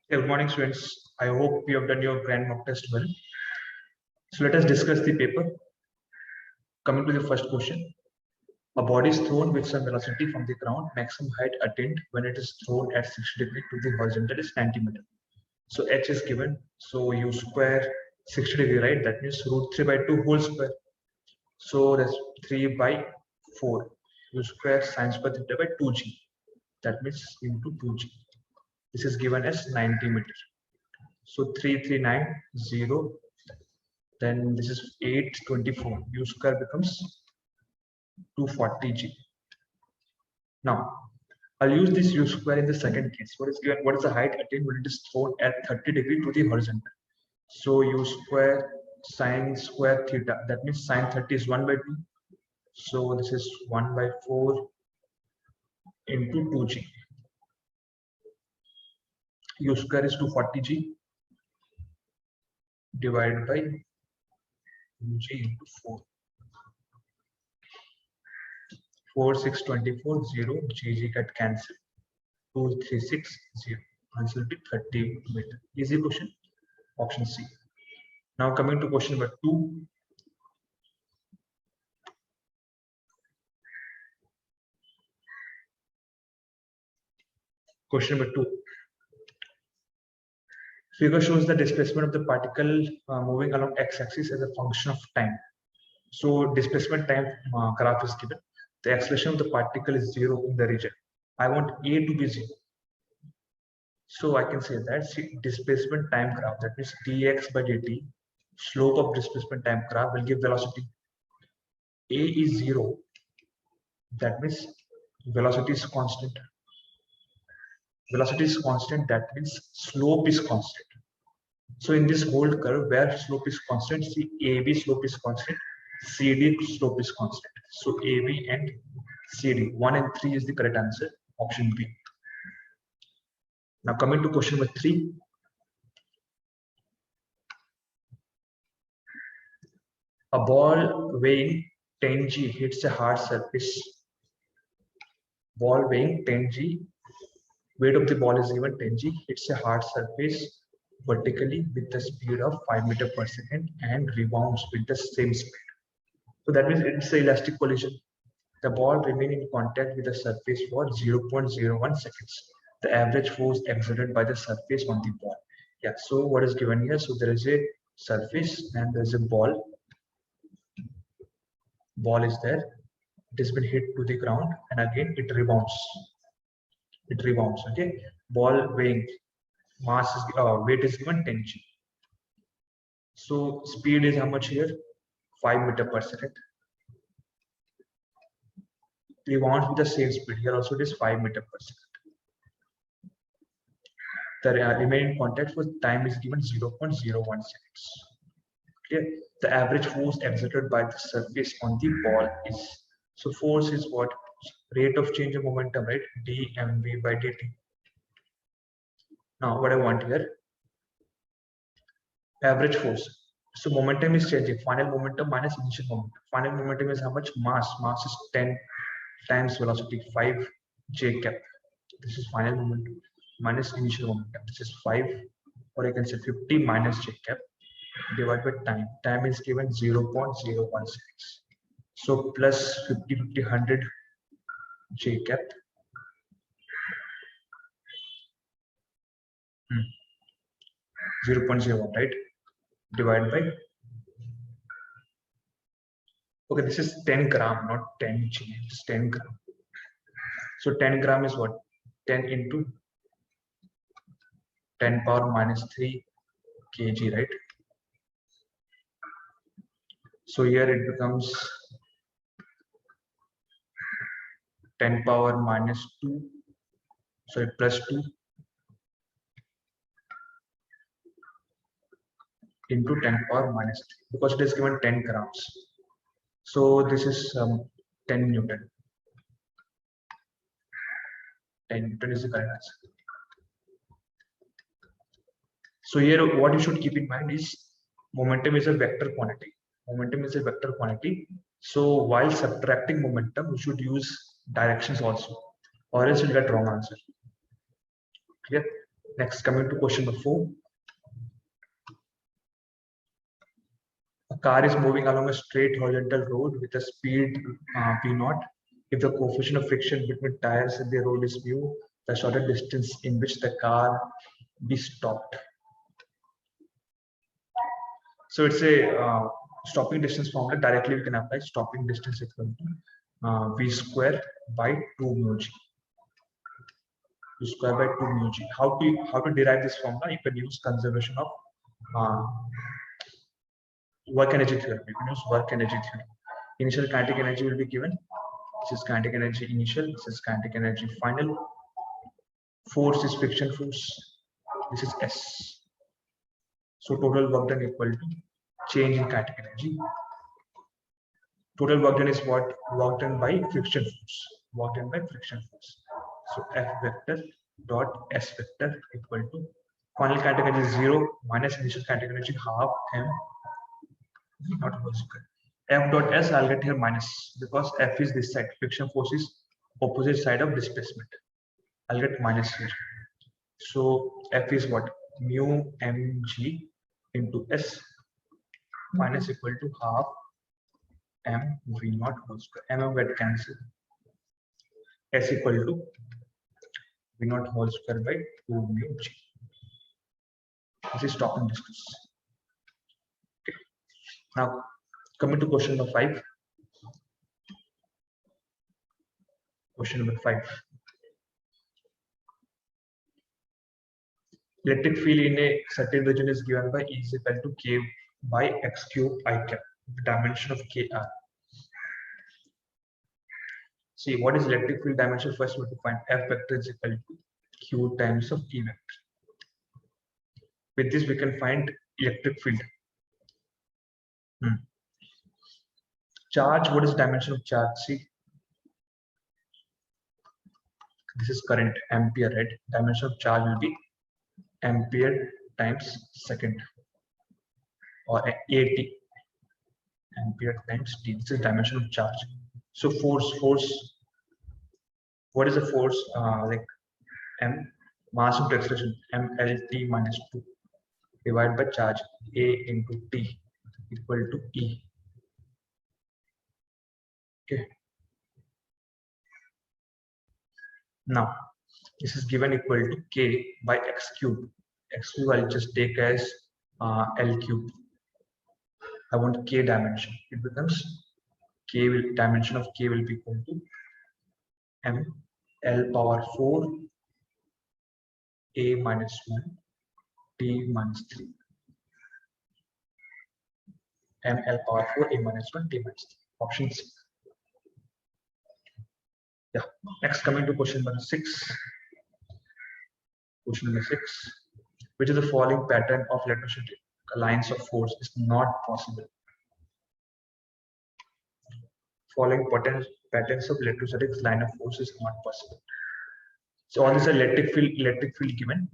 Good morning, students. I hope you have done your grand mock test well. So let us discuss the paper. Coming to the first question. A body is thrown with some velocity from the ground. Maximum height attained when it is thrown at 60 degrees to the horizontal is 90 meters. So h is given. So u square 60 degree, right? That means root 3 by 2 whole square. So that's 3 by 4. U square sine square theta by 2g. That means into 2g. This is given as 90 meters. So 3390. Then this is 824. U square becomes 240g. Now I'll use this u square in the second case. What is given? What is the height attained when it is thrown at 30 degrees to the horizontal? So u square sine square theta. That means sine 30 is 1 by 2. So this is 1 by 4 into 2g. U square is 240g divided by g into 4. 4, 6, 24, 0, GG get cancelled. 2, 3, 6, 0. Answer will be 30 meters. Easy question. Option C. Now coming to question number 2. Question number 2. Figure shows the displacement of the particle moving along x-axis as a function of time. So displacement time graph is given. The acceleration of the particle is 0 in the region. I want A to be 0. So I can say that displacement time graph, that means dx by dt, slope of displacement time graph will give velocity. A is 0. That means velocity is constant. Velocity is constant, that means slope is constant. So in this whole curve where slope is constant, see AB slope is constant, CD slope is constant. So AB and CD, 1 and 3 is the correct answer, option B. Now coming to question number 3. A ball weighing 10g hits a hard surface. Ball weighing 10g, weight of the ball is given 10g, hits a hard surface vertically with the speed of 5 meters per second and rebounds with the same speed. So that means it's an elastic collision. The ball remains in contact with the surface for 0.01 seconds. The average force exerted by the surface on the ball. Yeah, so what is given here? So there is a surface and there is a ball. Ball is there. It has been hit to the ground and again it rebounds. It rebounds. Okay. Ball weighing mass is weight is given 10g. So speed is how much here? 5 meters per second. Rebounds with the same speed. Here also it is 5 meters per second. The remaining contact for time is given 0.01 seconds. Okay. The average force exerted by the surface on the ball is, so force is what? Rate of change of momentum, right? dmv by dt. Now what I want here, average force. So momentum is changing, final momentum minus initial momentum. Final momentum is how much? Mass is 10 times velocity, 5 j cap. This is final momentum minus initial momentum. This is 5, or I can say 50 minus j cap divided by time. Time is given 0.01 seconds. So plus 50, 50, 100 j cap. 0.01, right? Divided by, okay, this is 10 gram, not 10 g, it's 10 gram. So 10 gram is what? 10 into 10 power minus 3 kg, right? So here it becomes 10 power minus 2, sorry, plus 2 into 10 power minus 3, because it is given 10 grams. So this is 10 Newton. 10 Newton is the correct answer. So here what you should keep in mind is momentum is a vector quantity. Momentum is a vector quantity. So while subtracting momentum, you should use directions also, or else you'll get wrong answer. Clear? Next, coming to question number 4. A car is moving along a straight horizontal road with a speed v0. If the coefficient of friction between tires and the road is mu, the shorter distance in which the car be stopped. So it's a stopping distance formula. Directly we can apply stopping distance equal to v square by 2 mu g. V square by 2 mu g. How to derive this formula? You can use conservation of work energy theorem. You can use work energy theorem. Initial kinetic energy will be given. This is kinetic energy initial. This is kinetic energy final. Force is friction force. This is S. So total work done equal to change in kinetic energy. Total work done is what? Work done by friction force. Work done by friction force. So F vector dot S vector equal to final kinetic energy 0 minus initial kinetic energy half m v not whole square. F dot S I'll get here minus because F is this side. Friction force is opposite side of displacement. I'll get minus here. So F is what? Mu mg into S minus equal to half m v naught whole square. M get cancelled. S equal to v naught whole square by 2 mu g. This is stopping distance. Okay. Now coming to question number 5. Question number 5. Electric field in a certain region is given by E is equal to K by x cube I cap, the dimension of Kr. See, what is electric field dimension? First we have to find F vector is equal to Q times of E vector. With this we can find electric field. Charge, what is dimension of charge? See, this is current, ampere, right? Dimension of charge will be ampere times second or AT, ampere times T. This is dimension of charge. So force, what is the force? Like M, mass into acceleration, mLT minus 2 divided by charge A into T equal to E. Okay. Now this is given equal to K by x cube. X cube I'll just take as L cube. I want K dimension. It becomes K will dimension of K will be equal to M L power 4 A minus 1 T minus 3. M L power 4 A minus 1 T minus 3. Option C. Yeah. Next, coming to question number 6. Question number 6. Which of the following pattern of electrostatic lines of force is not possible? Following patterns of electrostatic line of force is not possible. So all these are electric field given.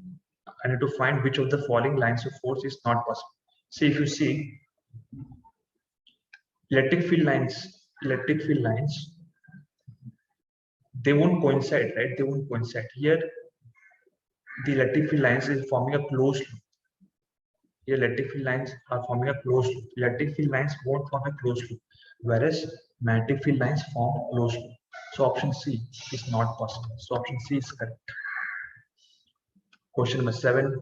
I need to find which of the following lines of force is not possible. See, if you see electric field lines, they won't coincide, right? They won't coincide. Here, the electric field lines is forming a closed loop. Here, electric field lines are forming a closed loop. Electric field lines won't form a closed loop, whereas magnetic field lines form a closed loop. So option C is not possible. So option C is correct. Question number 7.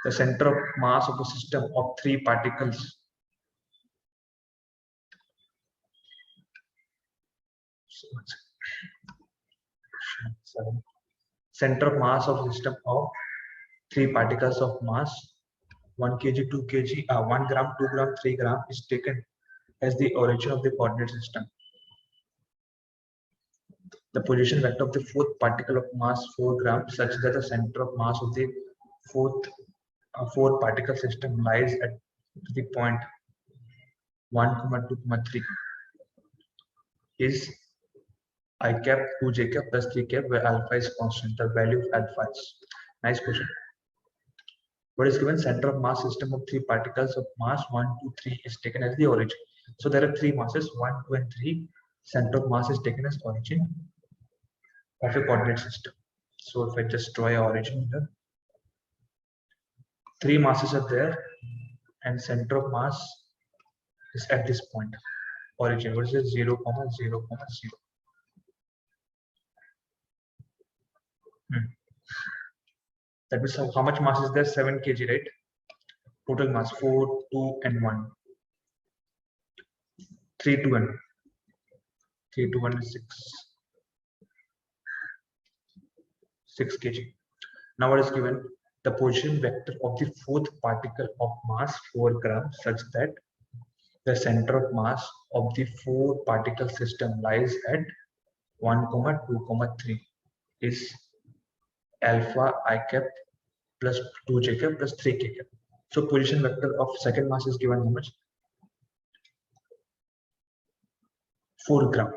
The center of mass of the system of 3 particles. Center of mass of system of 3 particles of mass 1 kg, 2 kg, 1 gram, 2 gram, 3 gram is taken as the origin of the coordinate system. The position vector of the 4th particle of mass 4 gram such that the center of mass of the 4 particle system lies at the point 1, 2, 3 is I cap 2 j cap plus 3 cap where alpha is constant. The value of alpha is. Nice question. What is given? Center of mass system of 3 particles of mass 1, 2, 3 is taken as the origin. So there are 3 masses 1, 2, and 3. Center of mass is taken as origin of a coordinate system. So if I just draw a origin here, 3 masses are there and center of mass is at this point. Origin, what is it? 0, 0, 0. That means how much mass is there? 7 kg, right? Total mass 4, 2, and 1. 3, 2, and 3, 2, 1 is 6 kg. Now what is given? The position vector of the fourth particle of mass 4 grams such that the center of mass of the 4 particle system lies at 1, 2, 3 is alpha I cap plus 2j cap plus 3k cap. So position vector of second mass is given how much? 4 gram.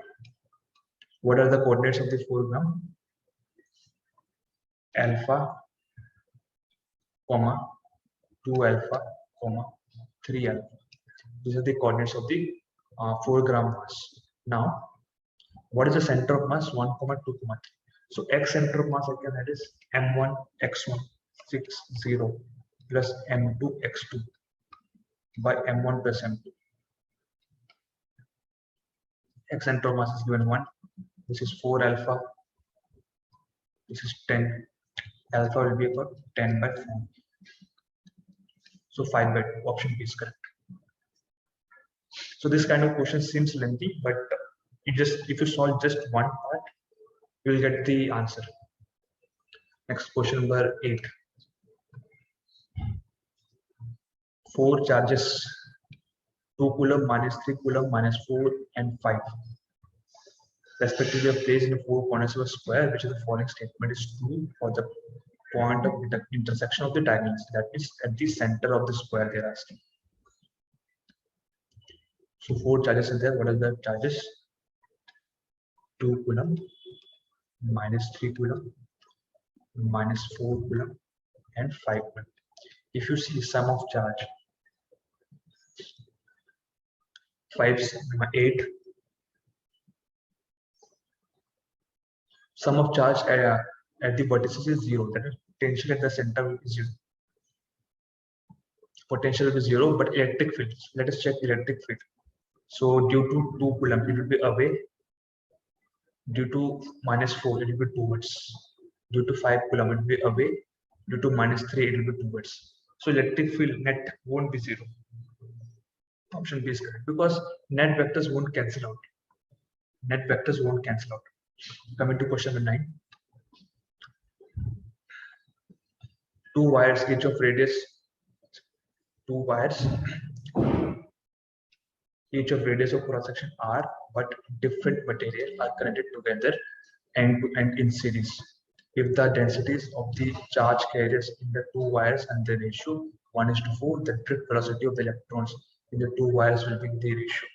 What are the coordinates of the 4 gram? Alpha, comma, 2 alpha, comma, 3 alpha. These are the coordinates of the 4 gram mass. Now, what is the center of mass? 1, 2, 3. So x center of mass I can add is m1 x1 6 0 plus m2 x2 by m1 plus m2. X center of mass is given 1. This is 4 alpha. This is 10. Alpha will be about 10 by 4. So 5 by 2. Option B is correct. So this kind of question seems lengthy, but if you solve just one part, you will get the answer. Next, question number 8. 4 charges, 2 coulomb, minus 3 coulomb, minus 4 and 5, respectively are placed in the 4 corners of a square, which is the following statement is true for the point of intersection of the diagonals. That is at the center of the square they are asking. So 4 charges are there. What are the charges? 2 coulomb, minus 3 coulomb, minus 4 coulomb, and 5 coulomb. If you see sum of charge, 5, 8. Sum of charge at the vertices is 0. That is potential at the center is 0. Potential is 0, but electric field. Let us check electric field. So due to 2 coulomb, it will be away. Due to minus 4, it will be towards. Due to 5 coulomb, it will be away. Due to minus 3, it will be towards. So electric field net won't be 0. Option B is correct because net vectors won't cancel out. Net vectors won't cancel out. Coming to question number 9. 2 wires, each of radius. 2 wires, each of radius of cross section r, but different material are connected together end to end in series. If the densities of the charge carriers in the 2 wires and the ratio 1:4, the drift velocity of the electrons in the 2 wires will be the ratio.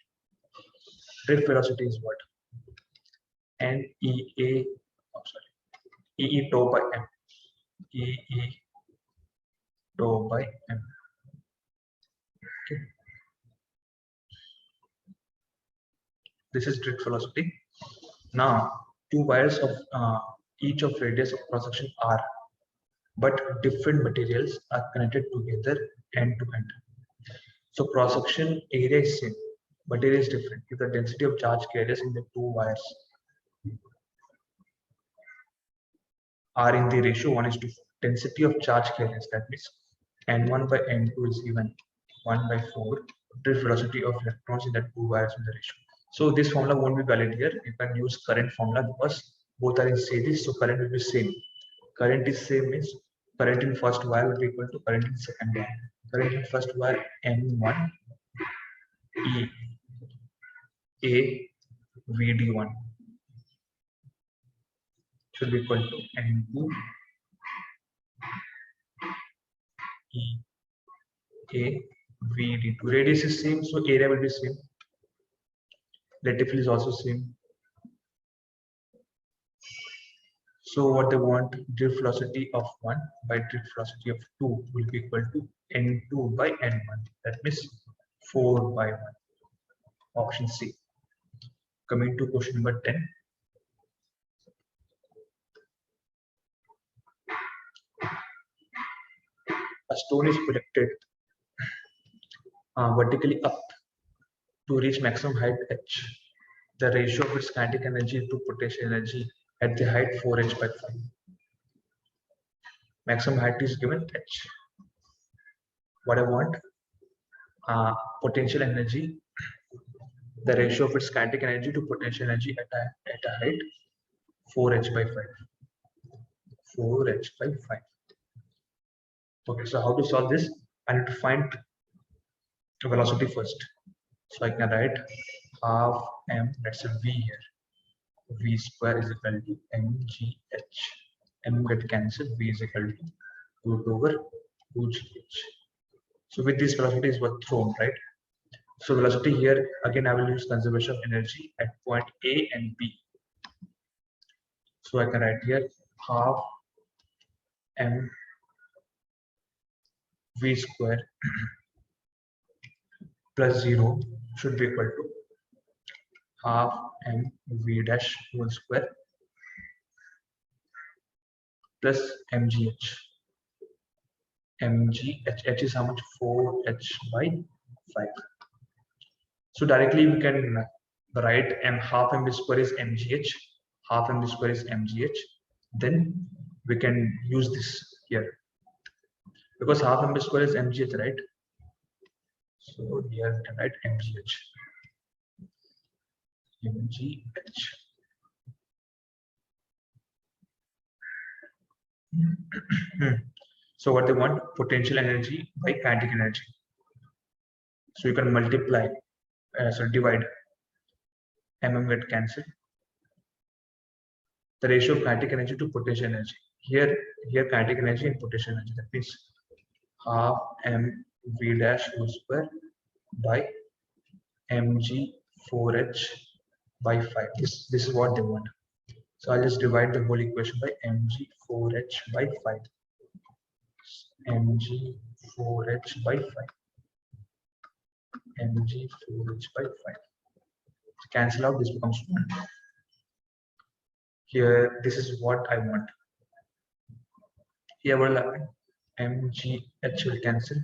Drift velocity is what? NEA, EE tau by m. EE tau by m. Okay. This is drift velocity. Now, 2 wires of each of radius of cross section r, but different materials are connected together end to end. So cross section area is same, but area is different. If the density of charge carriers in the 2 wires are in the ratio 1:4, density of charge carriers, that means n1 by n2 is given 1/4 drift velocity of electrons in the 2 wires in the ratio. So this formula won't be valid here. You can use current formula because both are in series, so current will be same. Current is same means current in first wire will be equal to current in second wire. Current in first wire N1 E A VD1 should be equal to N2 E A VD2. Radius is same, so area will be same. Electric field is also same. So what they want, drift velocity of 1 by drift velocity of 2 will be equal to N2 by N1. That means 4 by 1. Option C. Coming to question number 10. a stone is projected vertically up to reach maximum height h. The ratio of its kinetic energy to potential energy at the height 4h by 5. Maximum height is given h. What I want, potential energy, the ratio of its kinetic energy to potential energy at a height 4h by 5. 4h by 5. Okay, so how to solve this? I need to find velocity first. So I can write half m, let's say v here. V square is equal to mgh. M get cancelled, v is equal to root over 2gh. So with this velocity is what thrown, right? So velocity here, again I will use conservation of energy at point A and B. So I can write here half m v square plus 0 should be equal to half m v dash whole square plus mgh. H is how much? 4h by 5. So directly we can write half m square is mgh, half m square is mgh. Then we can use this here because half m square is mgh, right? So here we can write mgh. So what they want? Potential energy by kinetic energy. So you can multiply, divide. Mm get cancelled. The ratio of kinetic energy to potential energy. Here kinetic energy and potential energy. That means half m v dash whole square by mg 4h by 5. This is what they want. So I'll just divide the whole equation by mg 4h by 5. mg 4h by 5. mg 4h by 5. Cancel out, this becomes 1. Here, this is what I want. Here, what will happen? mgh will cancel.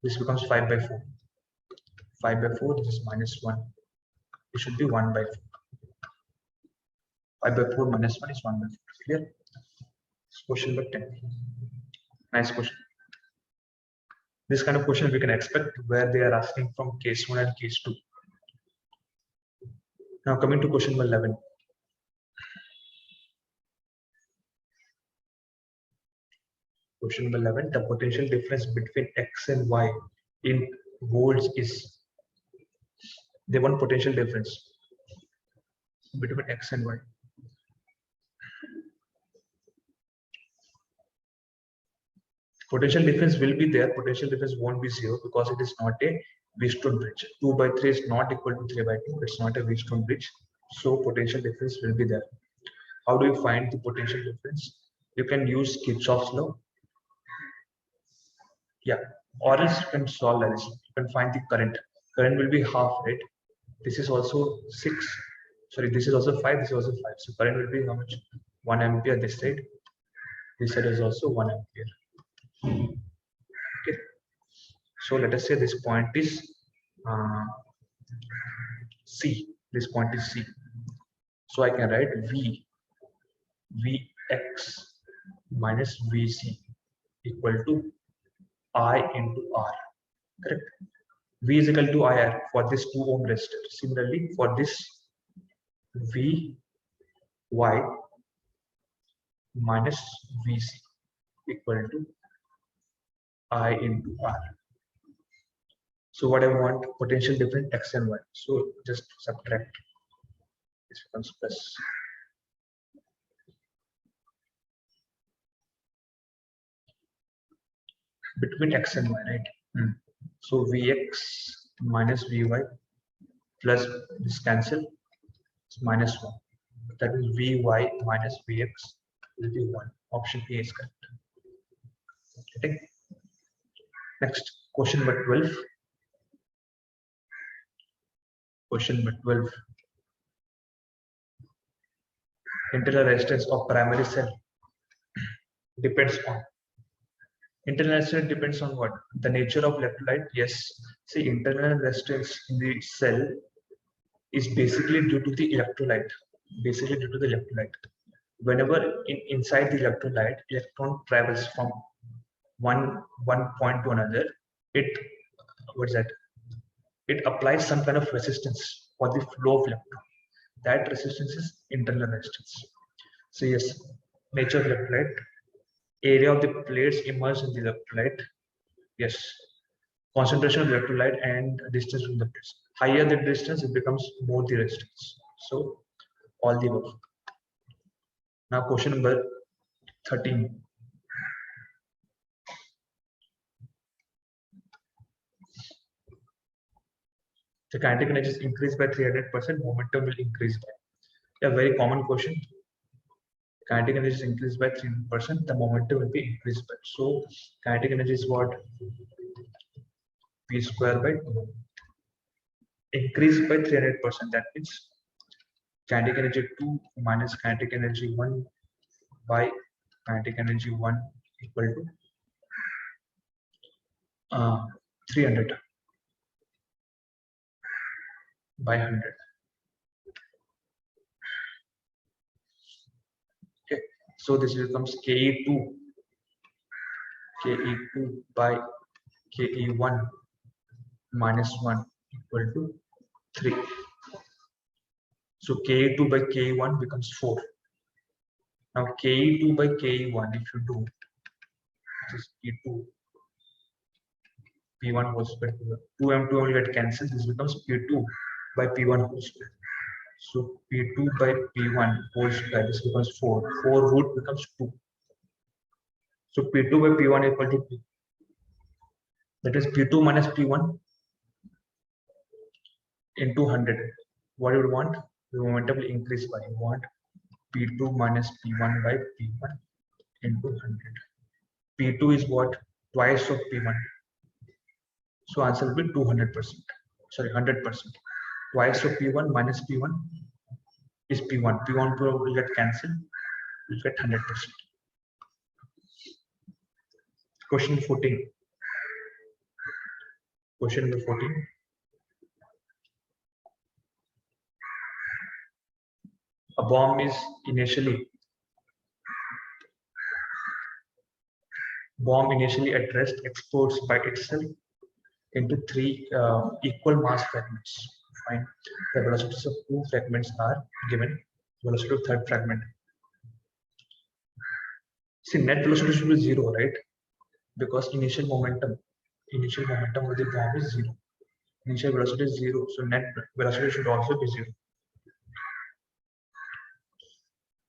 This becomes 5 by 4. 5 by 4, this is minus 1. It should be 1 by 4. 5 by 4 minus 1 is 1 by 4. Clear? Question number 10. Nice question. This kind of question we can expect where they are asking from case 1 and case 2. Now coming to question number 11. Question number 11. The potential difference between x and y in volts is, they want potential difference between x and y. Potential difference will be there. Potential difference won't be 0 because it is not a Wheatstone bridge. 2 by 3 is not equal to 3 by 2. It's not a Wheatstone bridge. So potential difference will be there. How do you find the potential difference? You can use Kirchhoff's law. Yeah. Or else you can solve like this. You can find the current. Current will be half, right? This is also 6. Sorry, this is also 5. This is also 5. So current will be how much? 1 ampere this side. This side is also 1 ampere. Okay, so let us say this point is C. This point is C. So I can write Vx minus Vc equal to I into R. Correct? V is equal to IR for this 2 ohm resistor. Similarly, for this Vy minus Vc equal to I into R. So what I want, potential difference x and y. So just subtract. This becomes plus. Between x and y, right? So Vx minus Vy plus this cancel. It's minus 1. That is Vy minus Vx will be 1. Option A is correct. Okay. Next, question number 12. Question number 12. Internal resistance of primary cell depends on. Internal resistance depends on what? The nature of electrolyte. Yes. See, internal resistance in the cell is basically due to the electrolyte. Basically due to the electrolyte. Whenever inside the electrolyte, electron travels from one point to another, it what is that? It applies some kind of resistance for the flow of electron. That resistance is internal resistance. So yes, nature of electrolyte, area of the plates immersed in the electrolyte. Yes, concentration of electrolyte and distance from the plates. Higher the distance, it becomes more the resistance. So all the above. Now question number 13. The kinetic energy is increased by 300%, momentum will increase by. A very common question. Kinetic energy is increased by 300%, the momentum will be increased by. So kinetic energy is what? P square by 2. Increased by 300%. That means kinetic energy 2 minus kinetic energy 1 by kinetic energy 1 equal to 300 by 100. Okay, so this becomes Ke2 by Ke1 minus 1 equal to 3. So Ke2 by Ke1 becomes 4. Now Ke2 by Ke1, if you do, this is P2, P1 whole square, 2 and 2 will get cancelled. This becomes P2 by P1 whole square. So P2 by P1 whole square, this becomes 4. 4 root becomes 2. So P2 by P1 equal to 2. That is P2 minus P1 into 100. What do you want? The momentum will increase by. You want P2 minus P1 by P1 into 100. P2 is what? Twice of P1. So answer will be 200%. Sorry, 100%. Twice of P1 minus P1 is P1. P1 will get cancelled. We'll get 100%. Question 14. Question number 14. A bomb is initially at rest explodes by itself into 3 equal mass fragments. Fine. The velocities of 2 fragments are given. Velocity of third fragment. See, net velocity should be 0, right? Because initial momentum of the bomb is 0. Initial velocity is 0, so net velocity should also be 0.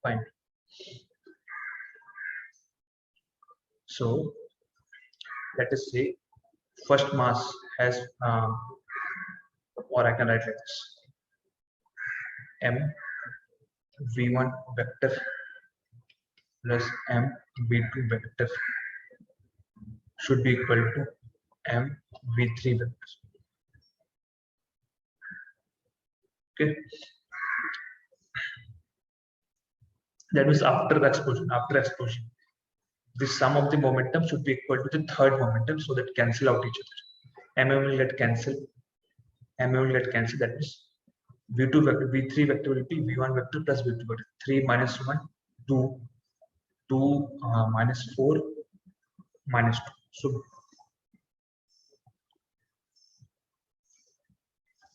Fine. So let us say first mass has, or I can write like this: m v1 vector plus m v2 vector should be equal to m v3 vector. Okay. That means after explosion, the sum of the momentum should be equal to the third momentum, so that cancel out each other. M will get cancelled. That means v2 vector, v3 vector will be v1 vector plus v2 vector. 3 minus 1, 2, 2 minus 4 minus 2. So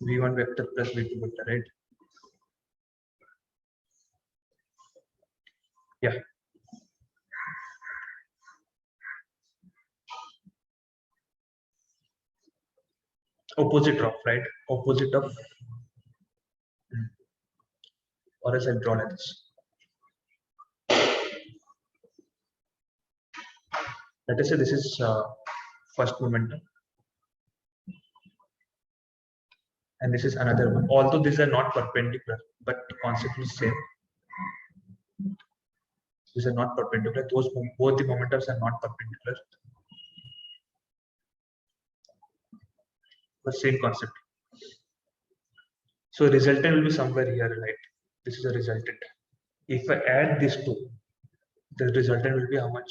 v1 vector plus v2 vector, right? Yeah. Opposite of, right? Opposite of, or else I'll draw like this. Let us say this is first momentum, and this is another one. Although these are not perpendicular, but concept is same. These are not perpendicular. Both the momentums are not perpendicular, but same concept. So resultant will be somewhere here, right? This is a resultant. If I add these two, the resultant will be how much?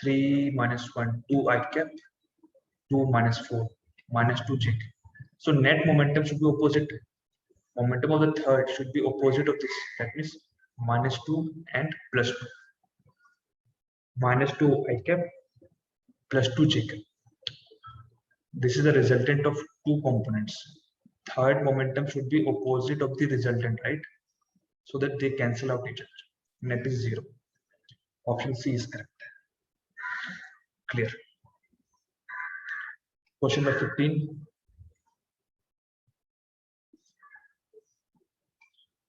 3 minus 1, 2 I cap, 2 minus 4, minus 2 j. So net momentum should be opposite. Momentum of the third should be opposite of this. That means minus 2 and plus 2. Minus 2 I cap plus 2 j cap. This is the resultant of two components. Third momentum should be opposite of the resultant, right? So that they cancel out each other. Net is 0. Option C is correct. Clear. Question number 15.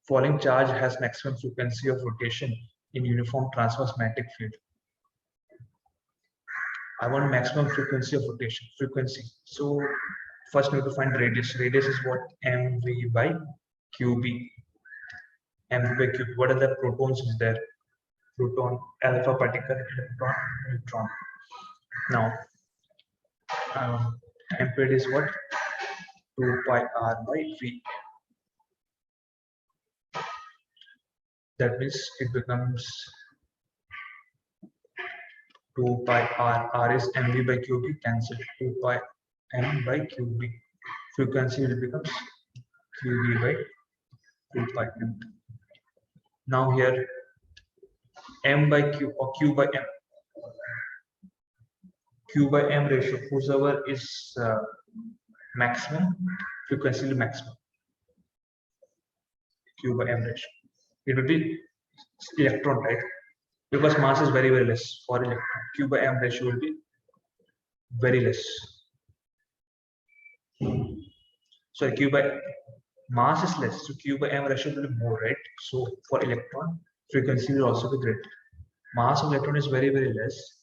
Falling charge has maximum frequency of rotation in uniform transverse magnetic field. I want maximum frequency of rotation. So first we have to find radius. Radius is what? mv by qb. mv by qb. What are the protons is there? Proton, alpha particle, electron, neutron. Now, time period is what? 2 pi r by v. That means it becomes 2 pi r. R is mv by qb, cancel 2 pi m by qb. Frequency will becomes qb by 2 pi m. Now here m by q or q by m. Q by m ratio, whosoever is maximum, frequency will maximum. Q by m ratio. It will be electron, right? Because mass is very, very less for electron. Q by m ratio will be very less. So Q by mass is less, so Q by m ratio will be more, right? So for electron, frequency will also be greater. Mass of electron is very, very less.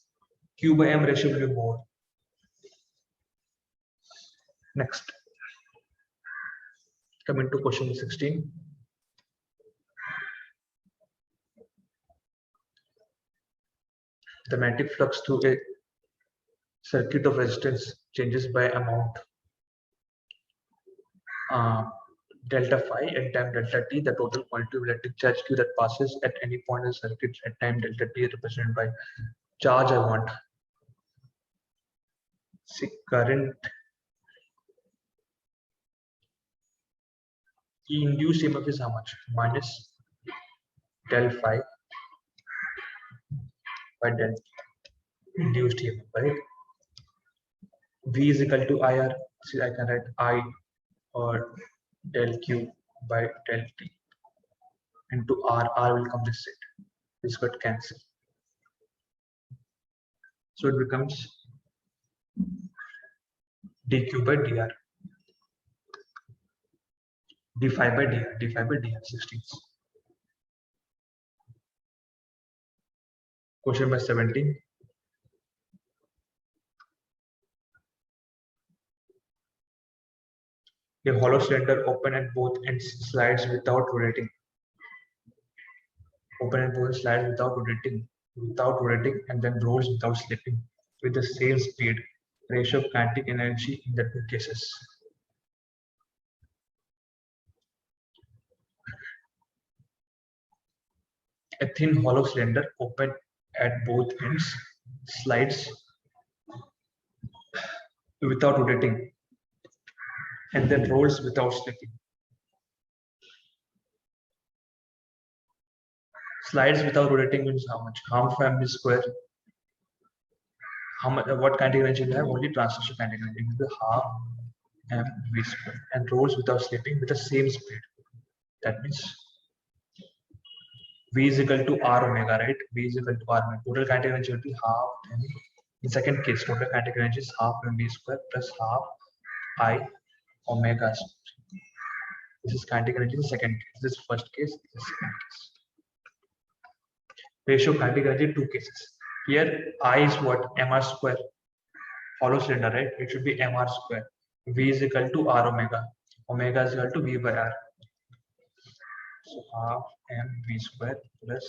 Q by m ratio will be more. Next. Coming to question 16. The magnetic flux through a circuit of resistance changes by amount delta phi at time delta t. The total quantity of electric charge Q that passes at any point in the circuit at time delta t is represented by charge I want. See, current induced EMF is how much? Minus del phi by del induced EMF, right? V is equal to IR. See, I can write I or del Q by del T into R. R will compensate. This got cancelled. So it becomes dq by dr. d phi by dr. d phi by dr. 16. Question number 17. A hollow cylinder open at both ends slides without rotating. Open at both slides without rotating, and then rolls without slipping with the same speed. Ratio of kinetic energy in the two cases. A thin hollow cylinder open at both ends slides without rotating and then rolls without slipping. Slides without rotating means how much? Half mv square. How much? What kinetic energy will have? Only translation kinetic energy will be half mv square, and rolls without slipping with the same speed. That means v is equal to r omega, right? V is equal to r omega. Total kinetic energy will be half m. In second case, total kinetic energy is half mv square plus half I omega square. This is kinetic energy in the second case. This is first case. This is second case. Ratio of kinetic energy in two cases. Here I is what? Mr square. Hollow cylinder, right? It should be mr square. V is equal to r omega. Omega is equal to v by r. So half mv square plus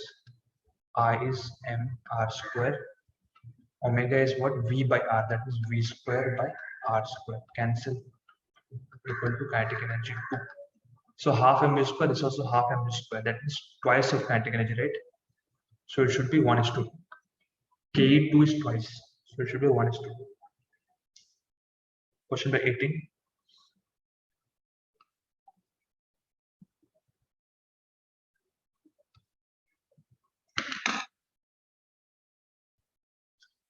I is mr square. Omega is what? V by r. That is v square by r square. Cancel. Equal to kinetic energy 2. So half mv square is also half mv square. That means twice of kinetic energy, right? So it should be 1:2. Ke2 is twice, so it should be 1:2. Question number 18.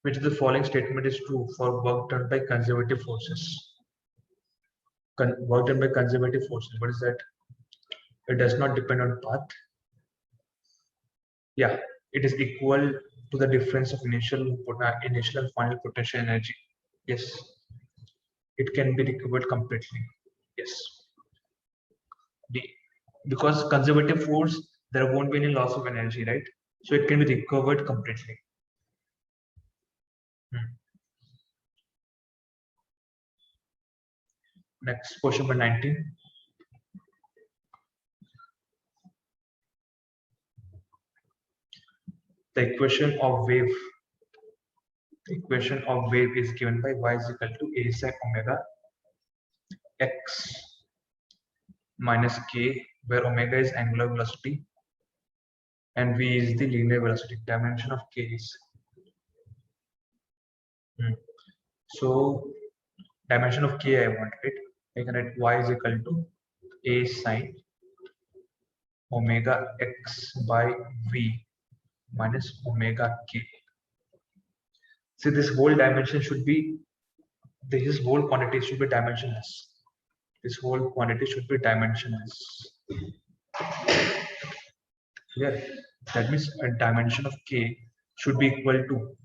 Which of the following statement is true for work done by conservative forces? Work done by conservative forces. What is that? It does not depend on path. Yeah, it is equal to the difference of initial and final potential energy. Yes, it can be recovered completely. Yes, because conservative force, there won't be any loss of energy, right? So it can be recovered completely. Next, question number 19. The equation of wave is given by y is equal to a sine omega x minus k, where omega is angular velocity and v is the linear velocity. Dimension of k is so dimension of k I want, right? I can write y is equal to a sine omega x by v minus omega k. See, this whole dimension should be, this whole quantity should be dimensionless. This whole quantity should be dimensionless. Clear? That means a dimension of k should be equal to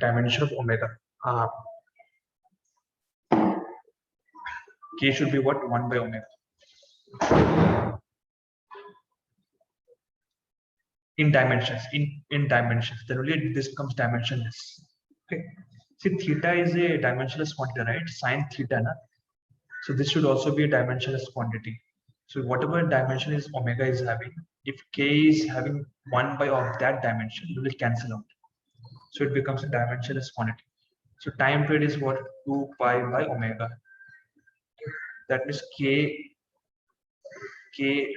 dimension of omega r. K should be what? 1 by omega. In dimensions, in dimensions, then only this becomes dimensionless. Okay. See, theta is a dimensionless quantity, right? Sine theta, na? So this should also be a dimensionless quantity. So whatever dimension is omega is having, if k is having 1 by of that dimension, it will cancel out. So it becomes a dimensionless quantity. So time period is what? 2 pi by omega. That means k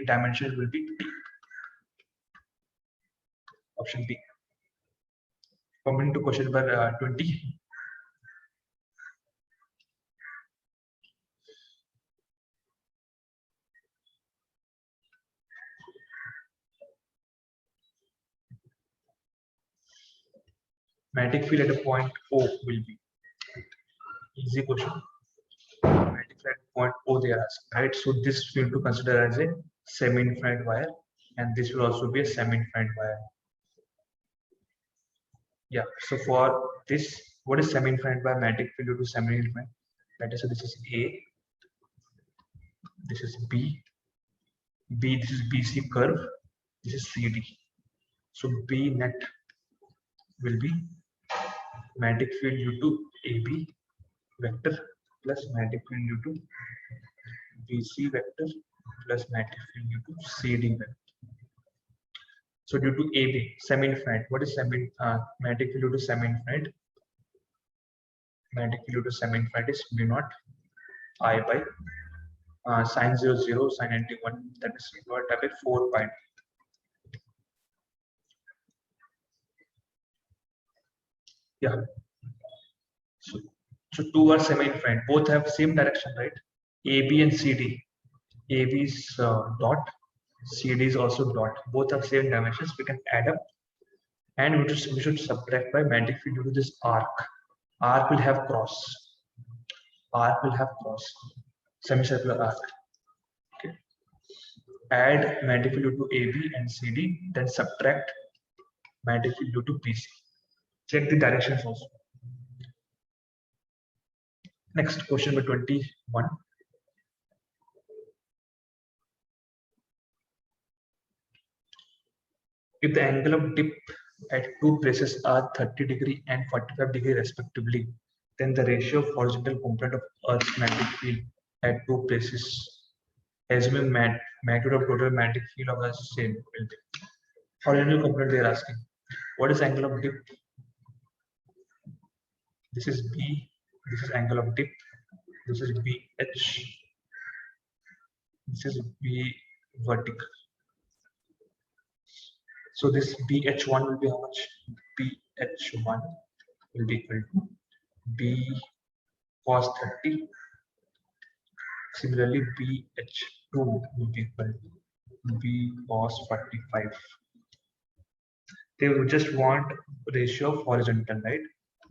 dimension will be t. Option B. Coming to question number 20. Magnetic field at a point O will be. Easy question. Magnetic field at point O they are asking, right? So this we have to consider as a semi-infinite wire, and this will also be a semi-infinite wire. Yeah. So for this, what is semi-infinite wire? Magnetic field due to semi-infinite. That is, so this is A. This is B. This is BC curve. This is CD. So B net will be magnetic field due to AB vector plus magnetic field due to BC vector plus magnetic field due to CD vector. So due to AB, semi-infinite. What is magnetic field due to semi-infinite? Magnetic field due to semi-infinite is mu naught I by sine 0 sine 91. That is mu naught I by 4 pi. Yeah. So two are semi-infinite. Both have same direction, right? AB and CD. AB is dot. CD is also dot. Both have same dimensions. We can add up, and we should subtract by magnetic field due to this arc. Arc will have cross. Arc will have cross. Semicircular arc. Okay. Add magnetic field due to AB and CD, then subtract magnetic field due to BC. Check the directions also. Next, question number 21. If the angle of dip at two places are 30 and 45 respectively, then the ratio of horizontal component of Earth's magnetic field at two places, assuming magnitude of total magnetic field of the same, will be. Horizontal component they are asking. What is angle of dip? This is B. This is angle of dip. This is BH. This is B vertical. So this BH1 will be how much? BH1 will be equal to B cos 30. Similarly, BH2 will be equal to B cos 45. They will just want ratio of horizontal, right?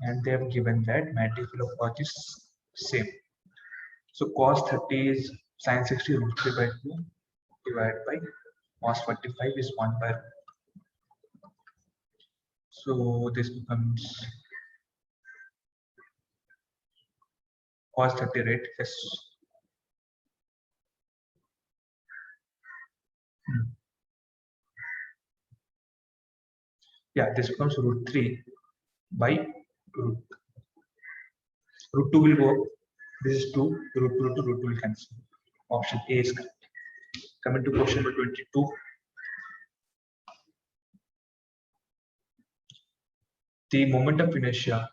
And they have given that magnetic field of Earth is same. So cos 30 is sin 60 root 3 by 2 divided by cos 45 is 1 by root. So this becomes cos 30, right? Yes. Yeah, this becomes root 3 by root. Root 2 will go up. This is 2, root 2 to root 2 will cancel. Option A is correct. Coming to question number 22. The moment of inertia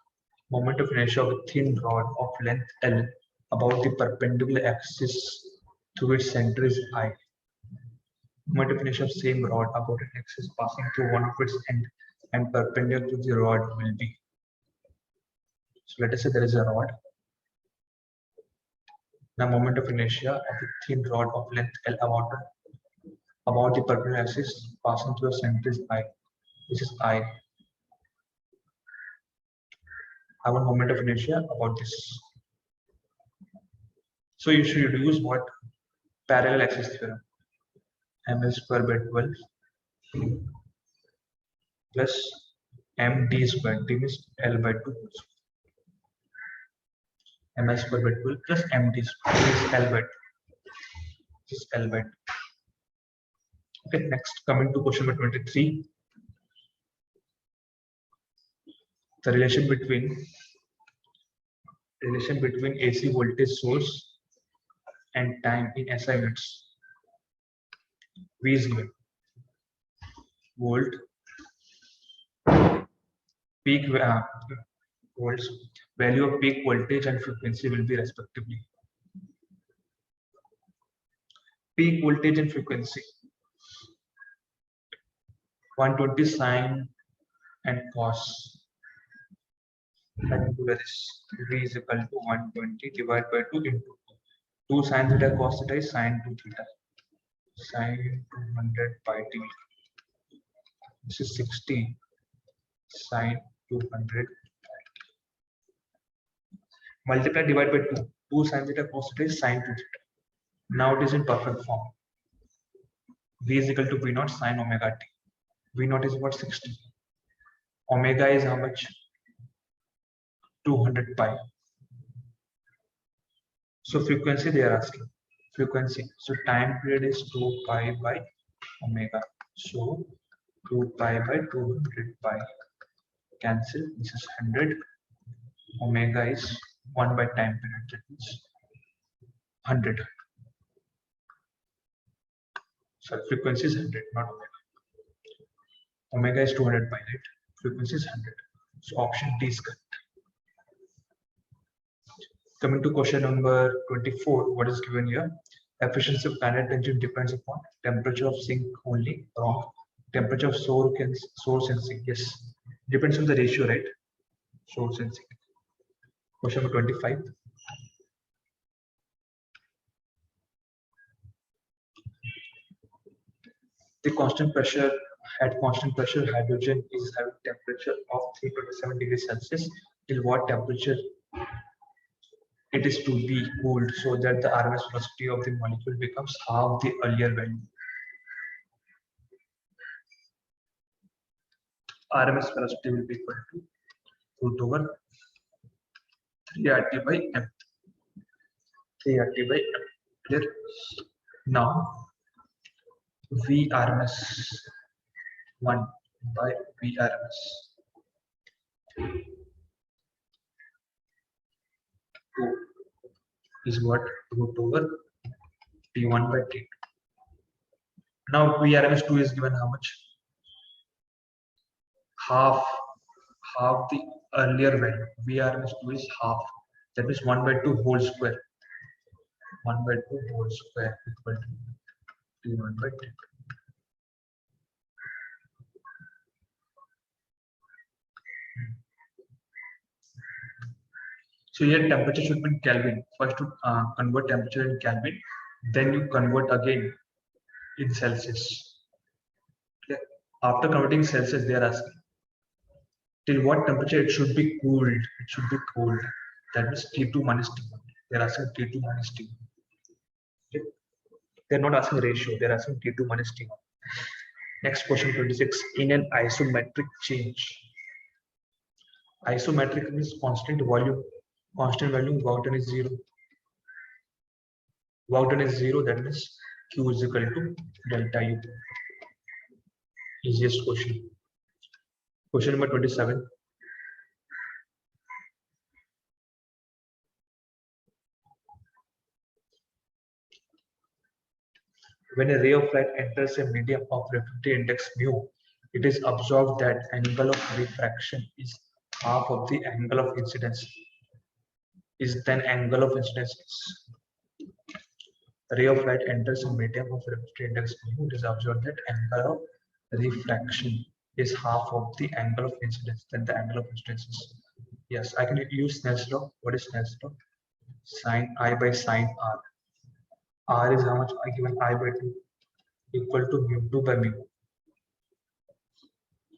of a thin rod of length L about the perpendicular axis through its center is I. Moment of inertia of same rod about an axis passing through one of its ends and perpendicular to the rod will be. So let us say there is a rod. Now moment of inertia of a thin rod of length L about the perpendicular axis passing through a center is I. This is I. I want moment of inertia about this. So you should use what? Parallel axis theorem. Ms square by 12 plus md square. D means L by 2. Ms square by 12 plus md square. This is L by 2. This is L by 2. Okay, next coming to question number 23. The relation between AC voltage source and time in SI units. V is given. Volt, peak volts, value of peak voltage and frequency will be respectively. Peak voltage and frequency 120 sine and cos. That is V is equal to 120 divided by 2 into 2 sine theta cos theta is sine 2 theta. Sine 200 pi t. This is 60 sine 200 multiply divide by 2. 2 sine theta cos theta is sine 2 theta. Now it is in perfect form. V is equal to V naught sine omega t. V naught is about 60. Omega is how much? 200 pi. So frequency they are asking. Frequency. So time period is 2 pi by omega. So 2 pi by 200 pi. Cancel. This is 100. Omega is 1 by time period. That means 100. So frequency is 100, not omega. Omega is 200 pi, right? Frequency is 100. So option D is correct. Coming to question number 24, what is given here? Efficiency of kinetic engine depends upon temperature of sink only. Wrong. Temperature of source and sink. Yes. Depends on the ratio, right? Source and sink. Question number 25. At constant pressure, hydrogen is having temperature of 327 degrees Celsius. Till what temperature it is to be cooled so that the RMS velocity of the molecule becomes half the earlier value. RMS velocity will be equal to root over 3RT by M. 3RT by M. Clear? Now VRMS 1 by VRMS 2 is what? Root over T1 by T2. Now VRMS 2 is given how much? Half the earlier value. VRMS 2 is half. That means 1 by 2 whole square. 1 by 2 whole square equal to T1 by T2. So here temperature should be in Kelvin. First to convert temperature in Kelvin, then you convert again in Celsius. Okay. After converting Celsius, they are asking till what temperature it should be cooled. It should be cooled. That means T2 minus T1. They are asking T2 minus T1. Okay. They are not asking ratio. They are asking T2 minus T1. Next question 26. In an isometric change. Isometric means constant volume. Constant volume, work done is 0. Work done is 0. That means Q is equal to delta U. Easiest question. Question number 27. When a ray of light enters a medium of refractive index mu, it is observed that angle of refraction is half of the angle of incidence. Is then angle of incidence is. A ray of light enters a medium of refractive index mu, it is observed that angle of refraction is half of the angle of incidence. Then the angle of incidence is. Yes, I can use Snell's law. What is Snell's law? Sine I by sine R. R is how much? I given I by 2 equal to mu2 by mu.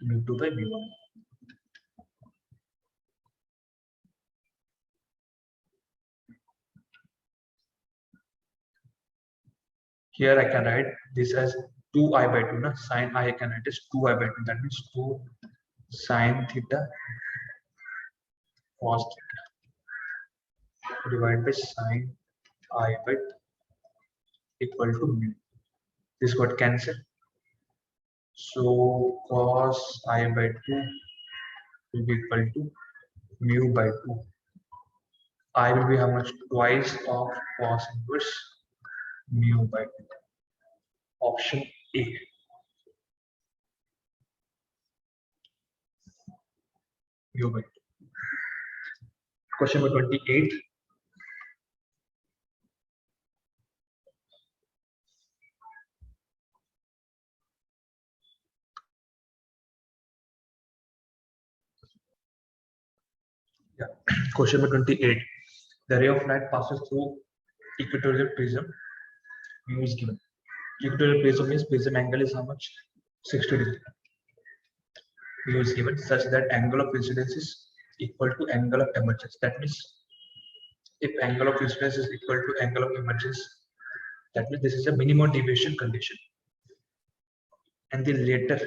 Mu2 by mu1. Here I can write this as 2I by 2. Sine I can write as 2I by 2. That means 2 sine theta cos theta divided by sine I by 2 equal to mu. This got cancelled. So cos I by 2 will be equal to mu by 2. I will be how much? Twice of cos inverse mu by 2. Option A. Mu by 2. Question number 28. Yeah. Question number 28. The ray of light passes through equatorial prism. Mu is given. Equatorial prism means prism angle is how much? 60 degrees. Mu is given such that angle of incidence is equal to angle of emergence. That means if angle of incidence is equal to angle of emergence, that means this is a minimum deviation condition. And the later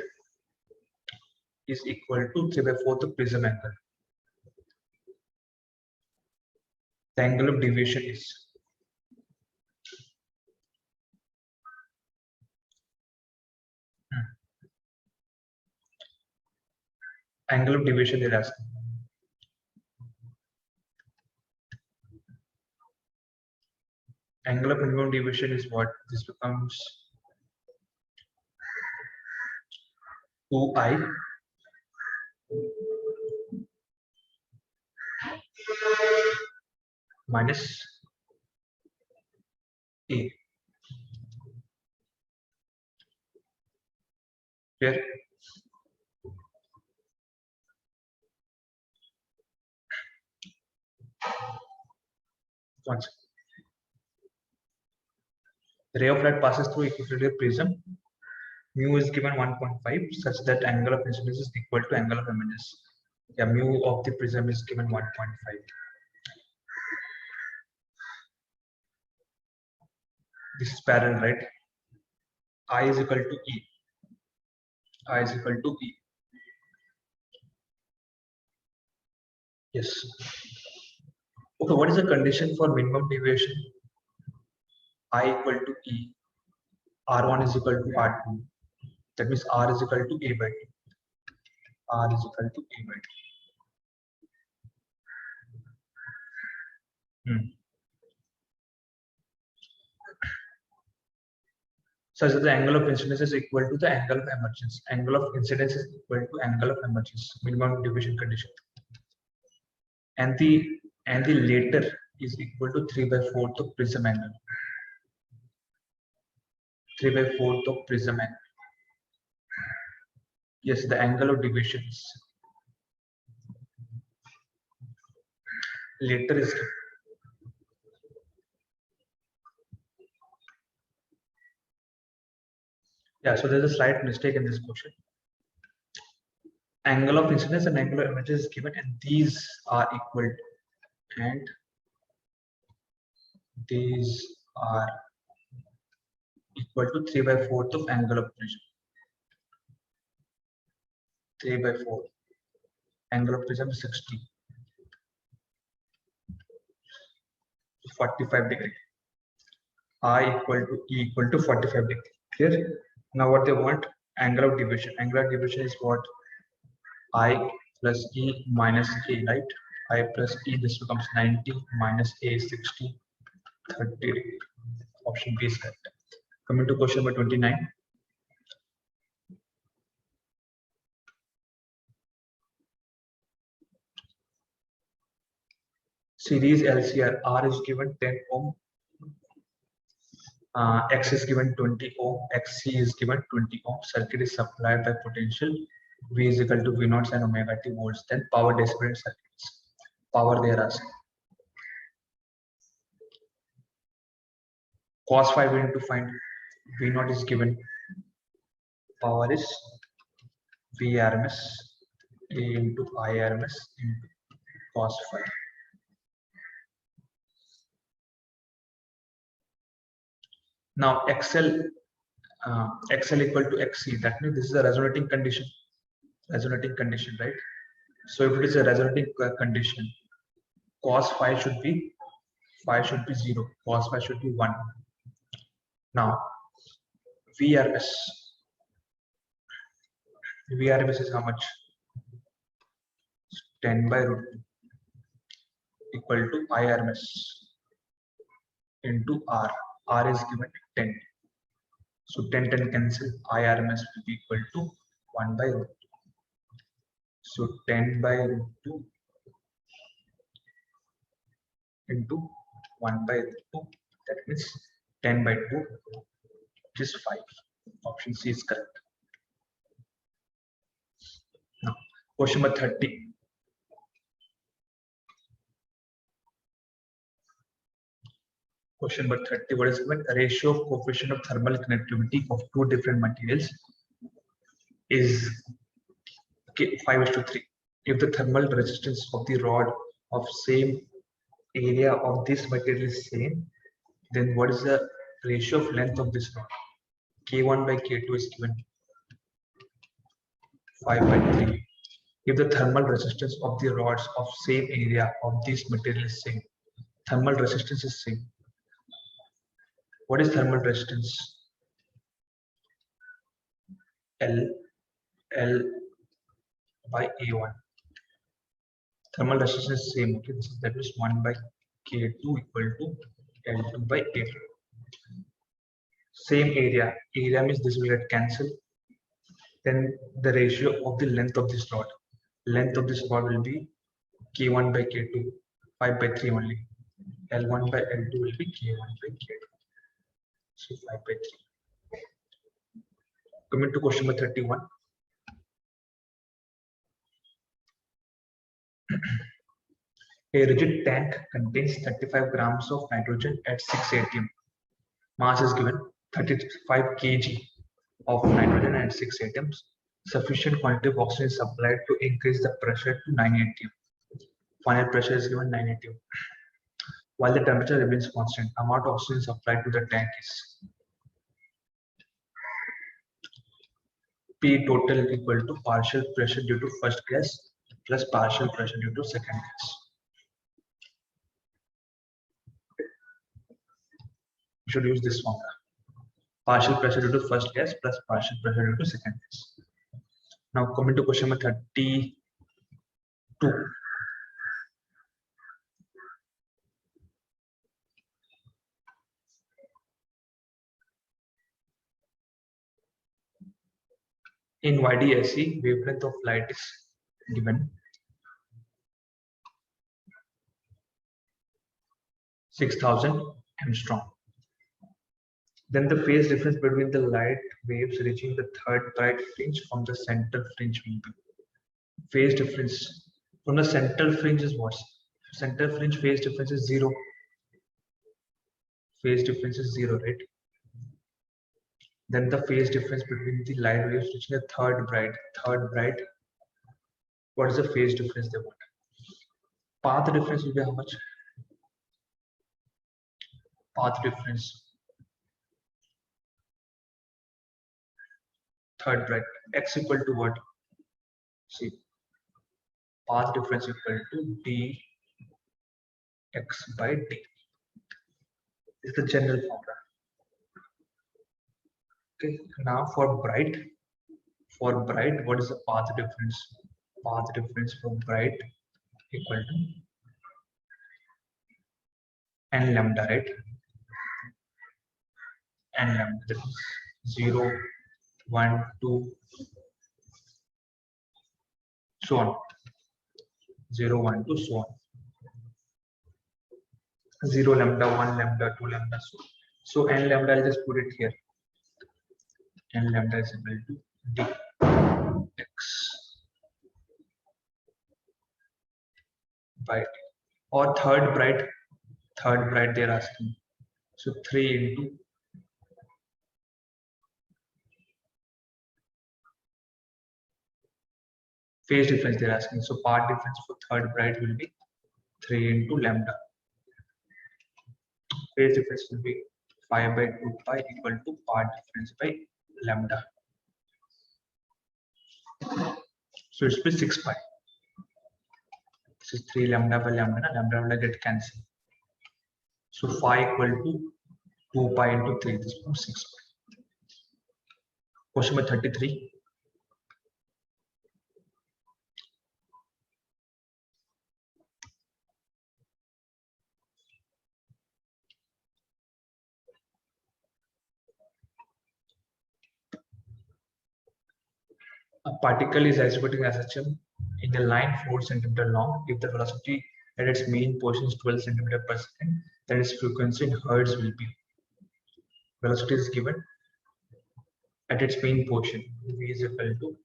is equal to 3 by 4th of prism angle. The angle of deviation is angle of deviation they're asking. Angle of minimum deviation is what? This becomes 2I minus A. Clear? Once. The ray of light passes through equatorial prism. Mu is given 1.5 such that angle of incidence is equal to angle of emergence. Yeah, mu of the prism is given 1.5. This is parallel, right? I is equal to E. I is equal to E. Yes. Okay, what is the condition for minimum deviation? I equal to E. R1 is equal to R2. That means R is equal to A by 2. R is equal to A by 2. Such that the angle of incidence is equal to the angle of emergence. Angle of incidence is equal to angle of emergence, minimum deviation condition. And the later is equal to 3 by 4th of prism angle. 3 by 4th of prism angle. Yes, the angle of deviation is. later is given. Yeah, so there's a slight mistake in this question. Angle of incidence and angle of emergence is given, and these are equal, and these are equal to 3/4 of angle of prism. 3/4. Angle of prism is 60. 45 degree. I equal to E equal to 45 degree. Clear? Now what they want? Angle of deviation. Angle of deviation is what? I plus E minus A, right? I plus E, this becomes 90 minus A is 60, 30 degree. Option B is correct. Coming to question number 29. Series LCR, R is given 10 ohm, X is given 20 ohm, XC is given 20 ohm. Circuit is supplied by potential V is equal to V0 sin omega t volts. Then power dissipated circuits. Power they are asking. Cos phi we need to find. V0 is given. Power is Vrms into Irms into cos phi. Now XL equal to XC. That means this is a resonating condition. Resonating condition, right? So if it is a resonating condition, cos phi should be 0. Cos phi should be 1. Now Vrms is how much? 10 by root 2 equal to Irms into R. R is given 10. So 10 cancel. Irms will be equal to 1 by root 2. So 10 by root 2 into 1 by root 2. That means 10 by 2, which is 5. Option C is correct. Now, question number 30. Question number 30. What is given? A ratio of coefficient of thermal conductivity of two different materials is 5:3. If the thermal resistance of the rod of same area of this material is same, then what is the ratio of length of this rod? K1 by K2 is given 5/3. If the thermal resistance of the rods of same area of this material is same, thermal resistance is same. What is thermal resistance? L by A1. Thermal resistance is same. Okay, so that is 1 by K2 equal to L2 by A2. Same area. Area means this will get cancelled. Then the ratio of the length of this rod. Length of this rod will be K1 by K2, 5/3 only. L1 by L2 will be K1 by K2. So 5/3. Coming to question number 31. A rigid tank contains 35 grams of nitrogen at 6 atm. Mass is given 35 kg of nitrogen at 6 atoms. Sufficient quantity of oxygen is supplied to increase the pressure to 9 atm. Final pressure is given 9 atm. While the temperature remains constant, amount of oxygen supplied to the tank is P total equal to partial pressure due to first gas plus partial pressure due to second gas. We should use this formula. Partial pressure due to first gas plus partial pressure due to second gas. Now coming to question number 32. In YDSE, wavelength of light is given 6000 angstrom. Then the phase difference between the light waves reaching the third bright fringe from the central fringe will be. Phase difference from the central fringe is what? Center fringe phase difference is 0. Phase difference is 0, right? Then the phase difference between the light waves reaching the third bright. What is the phase difference they want? Path difference will be how much? Path difference. Third bright. X equal to what? See, path difference equal to d x by d. Is the general formula. Okay, now for bright, what is the path difference? Path difference for bright equal to n lambda, right? N lambda, that is 0, 1, 2, so on. 0, 1, 2, so on. 0 lambda, 1 lambda, 2 lambda, so n lambda, I'll just put it here. N lambda is equal to d x by d. Or third bright they're asking. So 3 into phase difference they're asking. So path difference for third bright will be 3 into lambda. Phase difference will be 5 by 2 pi equal to path difference by lambda. So it's be 6 pi. This is 3 lambda by lambda get cancelled. So phi equal to 2 pi into 3. This becomes 6 pi. Question number 33. A particle is isolating SHM in a line 4 cm long. If the velocity at its mean position is 12 cm per second, then its frequency in hertz will be. Velocity is given at its mean position. V is equal to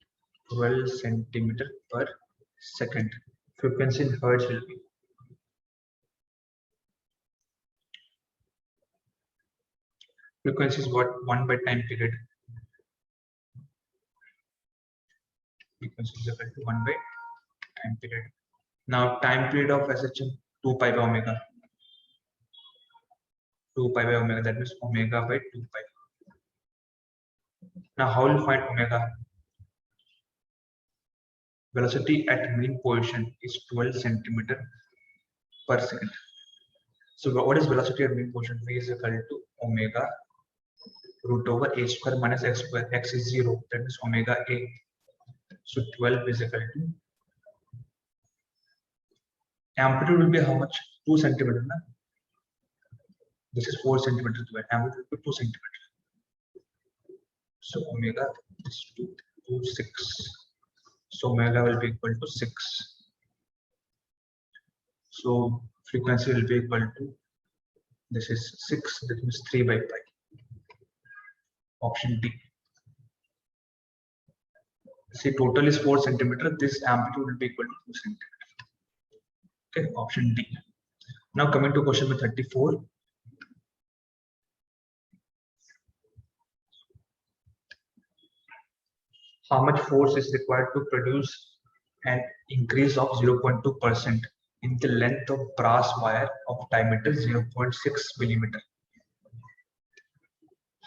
12 cm per second. Frequency in hertz will be. Frequency is what? 1 by time period. Frequency is equal to 1 by time period. Now time period of SHM 2 pi by omega. 2 pi by omega, that means omega by 2 pi. Now how will you find omega? Velocity at mean position is 12 cm per second. So what is velocity at mean position? V is equal to omega root over a square minus x square. X is 0, that is omega a. So 12 is equal to, amplitude will be how much? 2 centimeter. Na? This is 4 centimeters square. Amplitude will be 2 centimeters. So omega is 2, 6. So omega will be equal to 6. So frequency will be equal to, this is 6, that means 3 by pi. Option D. See, total is 4 centimeter. This amplitude will be equal to 2 centimeter. Okay, option D. Now coming to question number 34. How much force is required to produce an increase of 0.2% in the length of brass wire of diameter 0.6 millimeter?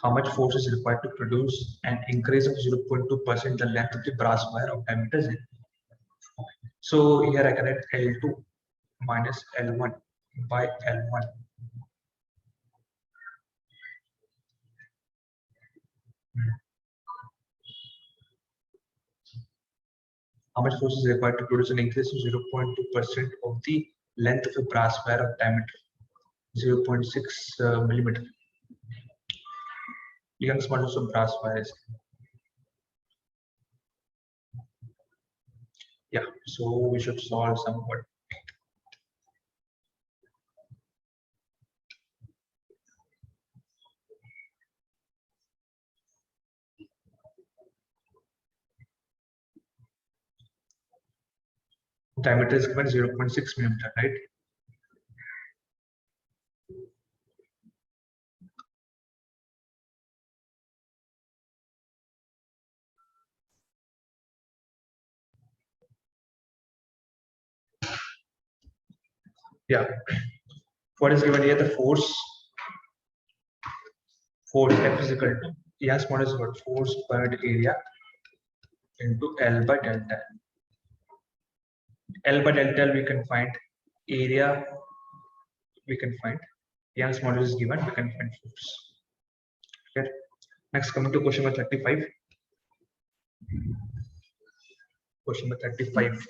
How much force is required to produce an increase of 0.2% in the length of the brass wire of diameter 0? So here I can write L2 minus L1 by L1. How much force is required to produce an increase of 0.2% of the length of a brass wire of diameter 0.6 millimeter? Young's models of brass wires. Yeah, so we should solve somewhat. Diameter is given 0.6 millimeter, right? Yeah. What is given here? The force F is equal to yes, what is what? Force per area into L by delta. L by delta we can find area, we can find Young's model is given, we can find force. Okay. Next, coming to question number 35. Question number 35.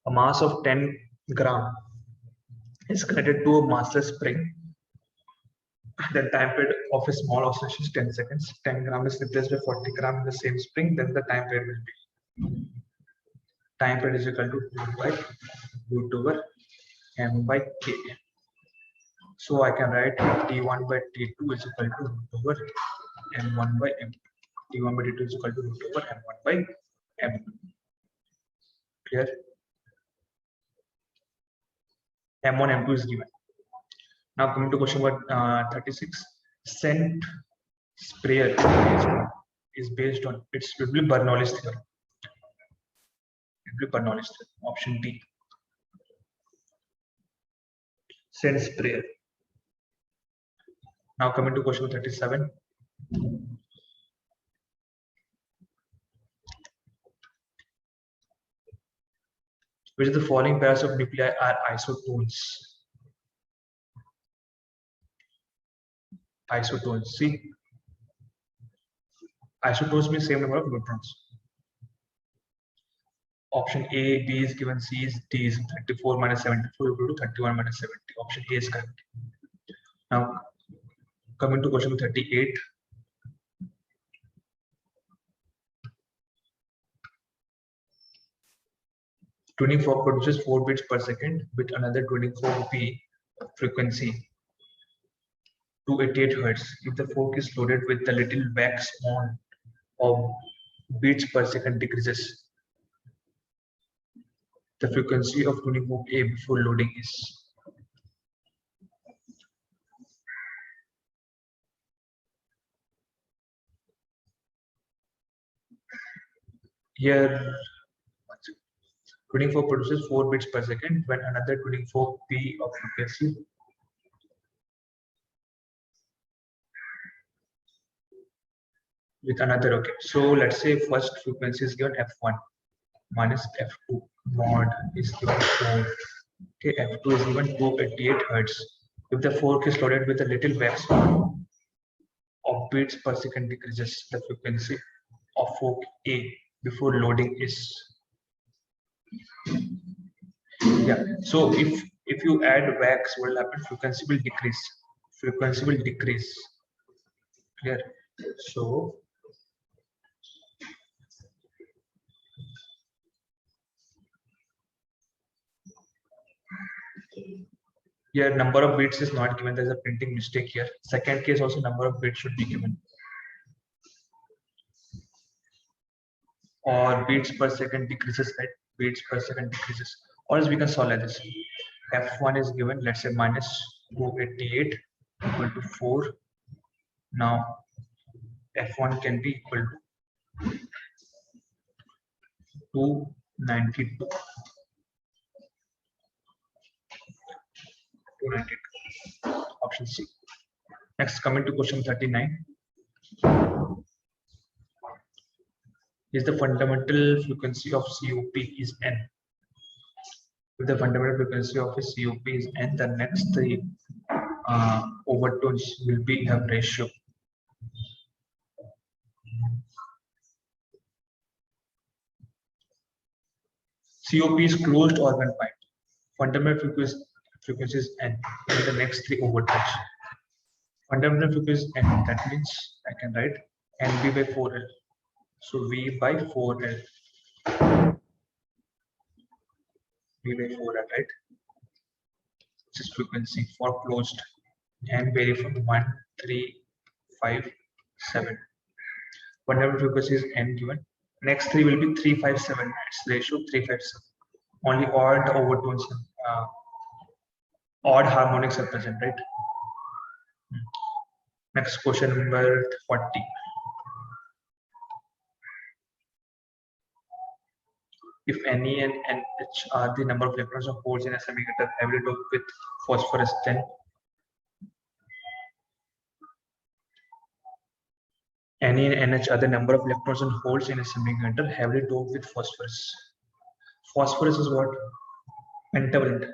A mass of 10 gram is connected to a massless spring. The time period of a small oscillation is 10 seconds. 10 gram is replaced by 40 gram in the same spring, then the time period will be. Time period is equal to 2 by root over m by k. So I can write T1 by T2 is equal to root over m1 by m. T1 by T2 is equal to root over m1 by m. Clear? M1, M2 is given. Now coming to question number 36. Scent sprayer is based on, it will be Bernoulli's theorem. It will be Bernoulli's theorem. Option D. Scent sprayer. Now coming to question 37. Which of the following pairs of nuclei are isotones? Isotones. See, isotones means same number of neutrons. Option A, B is given, C is D is 34 minus 74 equal to 31 minus 70. Option A is correct. Now coming to question 38. Tuning fork produces 4 bits per second with another tuning fork B frequency 288 Hz. If the fork is loaded with the little wax on of beats per second decreases, the frequency of tuning fork A before loading is. Here, tuning fork produces 4 bits per second when another tuning fork P of frequency with another. Okay, so let's say first frequency is given f1 minus f2 mod is given 4. Okay, f2 is given 288 Hz. If the fork is loaded with a little wax of beats per second decreases, the frequency of fork A before loading is. Yeah, so if you add wax, what will happen? Frequency will decrease. Frequency will decrease. Clear? So here number of bits is not given. There's a printing mistake here. Second case also number of bits should be given. Or beats per second decreases, right? Beats per second decreases. Or else we can solve like this. F1 is given, let's say minus 288 equal to 4. Now F1 can be equal to 292. 292. Option C. Next, coming to question 39. Is the fundamental frequency of COP is n. If the fundamental frequency of a COP is n, the next three overtones will be a ratio. COP is closed organ point. Fundamental frequency is n. And the next three overtones. Fundamental frequency is n. That means I can write NB by 4L. So V by 4L. V by 4L, right? Which is frequency for closed and vary from 1, 3, 5, 7. Fundamental frequency is n given. Next three will be 3, 5, 7. It's ratio 3, 5, 7. Only odd overtones, odd harmonics are present, right? Next question number 40. if Ne and NH are the number of electrons of holes in a semiconductor heavily doped with phosphorus, then Ne and NH are the number of electrons and holes in a semiconductor heavily doped with phosphorus. Phosphorus is what? Pentavalent.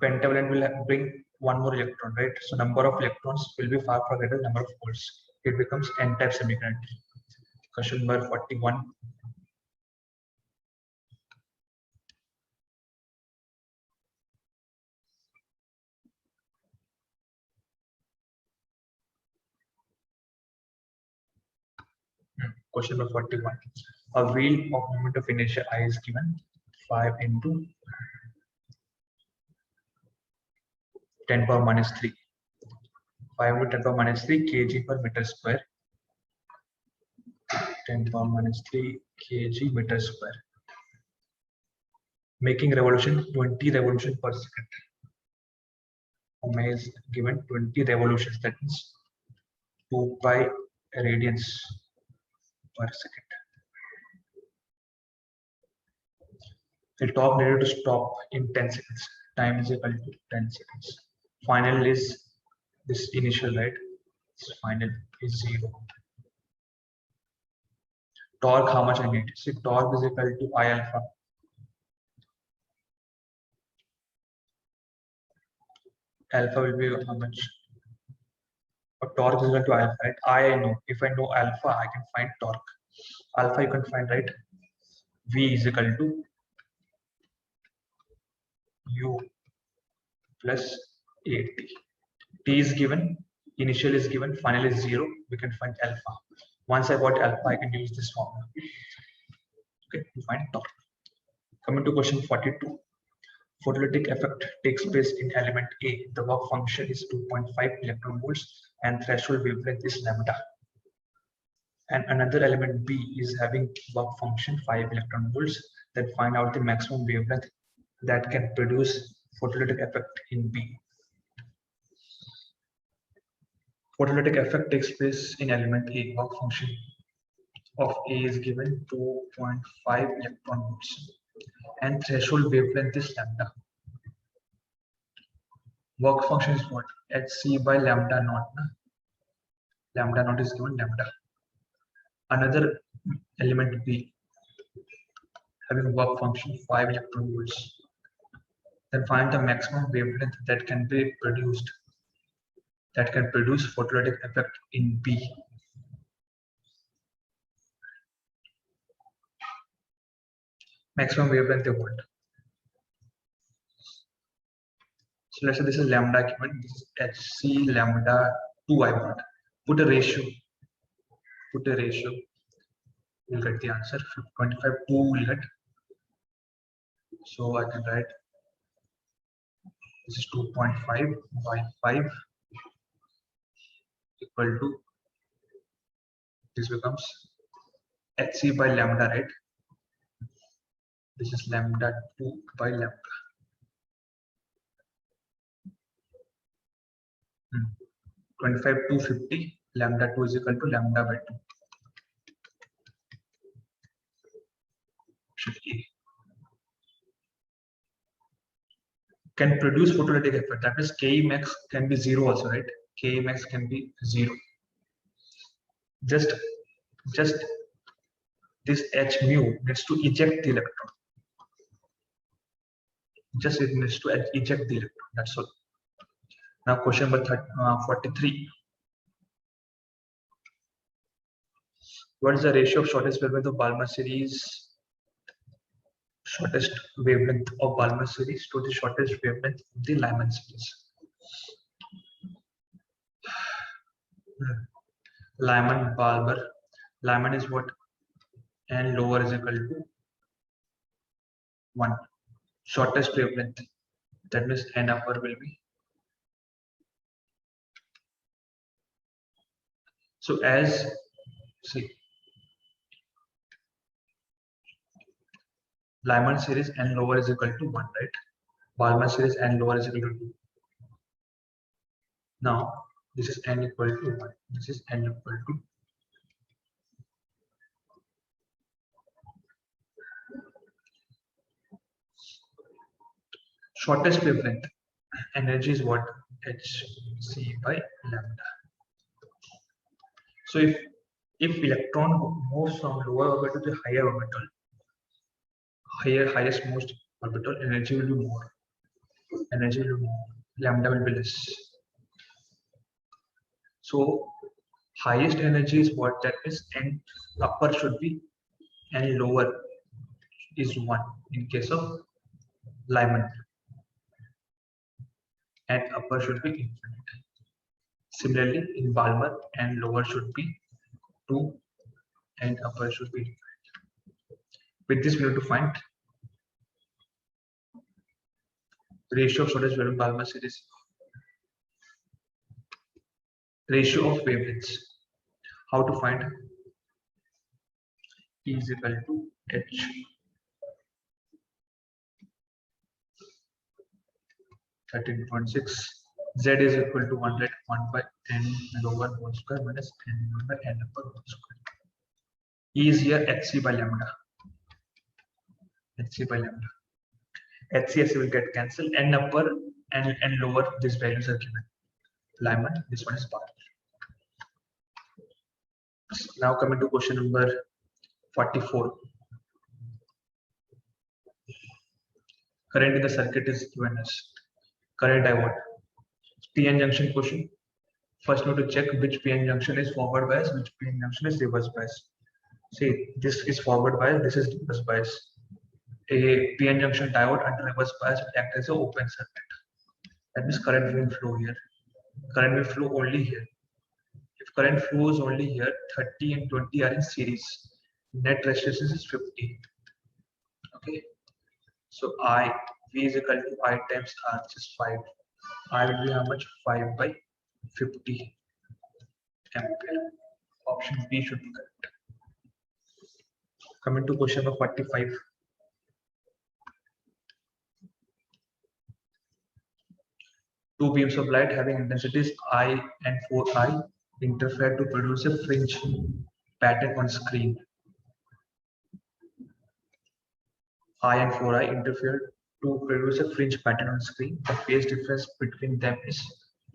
Pentavalent will bring one more electron, right? So number of electrons will be far greater than number of holes. It becomes N-type semiconductor. Question number 41. Question number 41. A wheel of moment of inertia I is given 5 into 10 power minus 3. 5 into 10 power minus 3 kg per meter square. 10 power minus 3 kg meter square. Making revolution 20 revolution per second. Omega is given 20 revolutions, that means 2 pi radians per second. The top needed to stop in 10 seconds. Time is equal to 10 seconds. Final is this initial, right? This final is 0. Torque, how much I need? See, torque is equal to I alpha. Alpha will be how much? Or torque is equal to alpha, right? I know. If I know alpha, I can find torque. Alpha you can find, right? V is equal to U plus AT. T is given, initial is given, final is 0. We can find alpha. Once I got alpha, I can use this formula. Okay, to find torque. Coming to question 42. Photolytic effect takes place in element A. The work function is 2.5 electron volts and threshold wavelength is lambda. And another element B is having work function 5 electron volts. Then find out the maximum wavelength that can produce photolytic effect in B. Photolytic effect takes place in element A. Work function of A is given 2.5 electron volts and threshold wavelength is lambda. Work function is what? Hc by lambda naught. Lambda naught is given lambda. Another element B having work function 5 electron volts. Then find the maximum wavelength that can be produced, that can produce photolytic effect in B. Maximum wavelength they want. So let's say this is lambda given, this is Hc lambda 2 I want. Put a ratio, you'll get the answer. 25 2 will get. So I can write this is 2.5 by 5 equal to, this becomes Hc by lambda, right? This is lambda 2 by lambda. 25 250, lambda 2 is equal to lambda by 2. Can produce photolytic effect. That means Ke max can be 0 also, right? Ke max can be 0. Just this H mu needs to eject the electron. Just it needs to eject the electron. That's all. Now question number 43. What is the ratio of shortest wavelength of Balmer series? Shortest wavelength of Balmer series to the shortest wavelength of the Lyman series. Lyman Balmer. Lyman is what? And lower is equal to 1. Shortest wavelength. That means N upper will be. So as see, Lyman series and lower is equal to 1, right? Balmer series and lower is equal to 2. Now this is N equal to 1. This is N equal to shortest wavelength energy is what? hc by lambda. So if electron moves from lower orbital to higher orbital, highest most orbital, energy will be more. Lambda will be less. So highest energy is what? That is, and upper should be, and lower is 1 in case of Lyman, and upper should be infinite. Similarly, in Balmer, and lower should be 2 and upper should be infinite. With this, we have to find ratio of shortest wave in Balmer series. Ratio of wavelengths. How to find? E is equal to h 13.6. Z is equal to 1 by n lower whole square minus n by n upper whole square. E is here hc by lambda. hc by lambda. HCS will get cancelled. N upper and lower, these values are given. Lyman, this one is bar. Now coming to question number 44. Current in the circuit is given as current diode. PN junction question. First, we have to check which PN junction is forward bias, which PN junction is reverse bias. See, this is forward bias, this is reverse bias. A PN junction diode under reverse bias will act as an open circuit. That means current will flow here. Current will flow only here. If current flows only here, 30 and 20 are in series. Net resistance is 50. Okay. So V is equal to I times R, which is 5. I will be how much? 5 by 50 ampere. Option B should be correct. Coming to question number 45. Two beams of light having intensities I and 4I interfere to produce a fringe pattern on screen. I and 4I interfere to produce a fringe pattern on screen. The phase difference between them is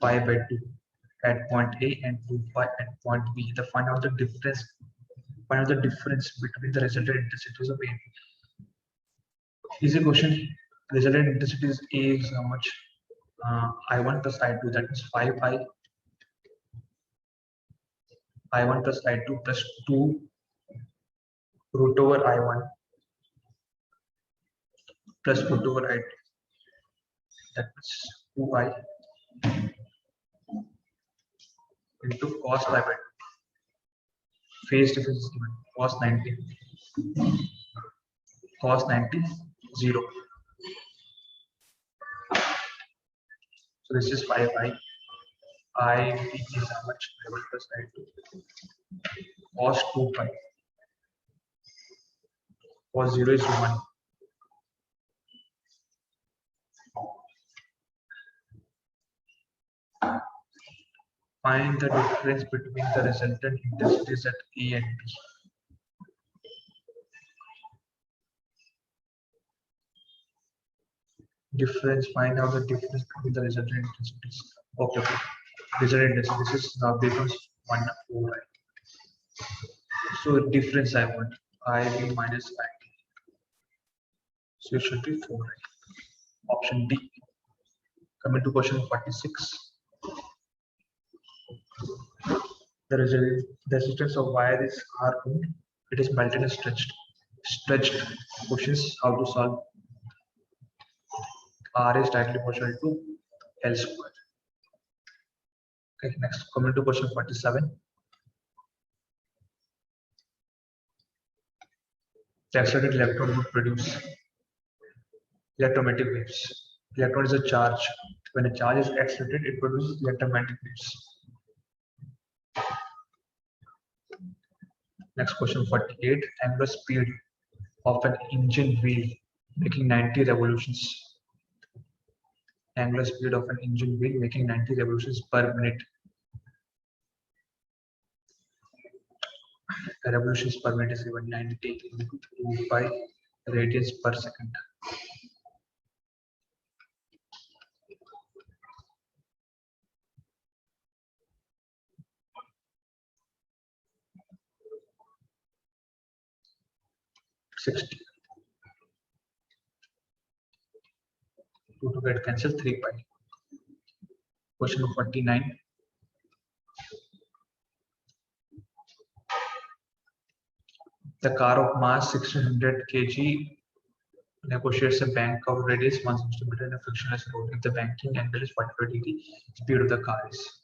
pi by 2 at point A and 2 pi at point B. Find out the difference between the resultant intensities of A and B. Easy question. Resultant intensities A is how much? I1 plus I2, that is 5I. I1 plus I2 plus 2 root over I1 plus root over I2. That is 2I into cos pi by 2. Phase difference is given. Cos 90. Cos 90, 0. So this is 5I. I is how much? I1 plus I2. Cos 2 pi. Cos 0 is 1. Find the difference between the resultant intensities at A and B. Find out the difference between the resultant intensities. Okay. Resultant intensity, this is now becomes 1 over I. So difference I want, IB minus IT. So it should be 4I. Option D. Coming to question 46. The resistance of wire is R ohm. It is melted and stretched. Questions how to solve. R is directly proportional to L square. Okay, next, coming to question 47. The accelerated electron would produce electromagnetic waves. Electron is a charge. When a charge is accelerated, it produces electromagnetic waves. Next question 48. Angular speed of an engine wheel making 90 revolutions. Angular speed of an engine wheel making 90 revolutions per minute. The revolutions per minute is given 90 into 2 pi radians per second. 60. 2 to get cancelled, 3 pi. Question number 49. The car of mass 1600 kg negotiates a bank of radius 1 centimeter in a frictionless road. If the banking angle is 45 degree, speed of the car is.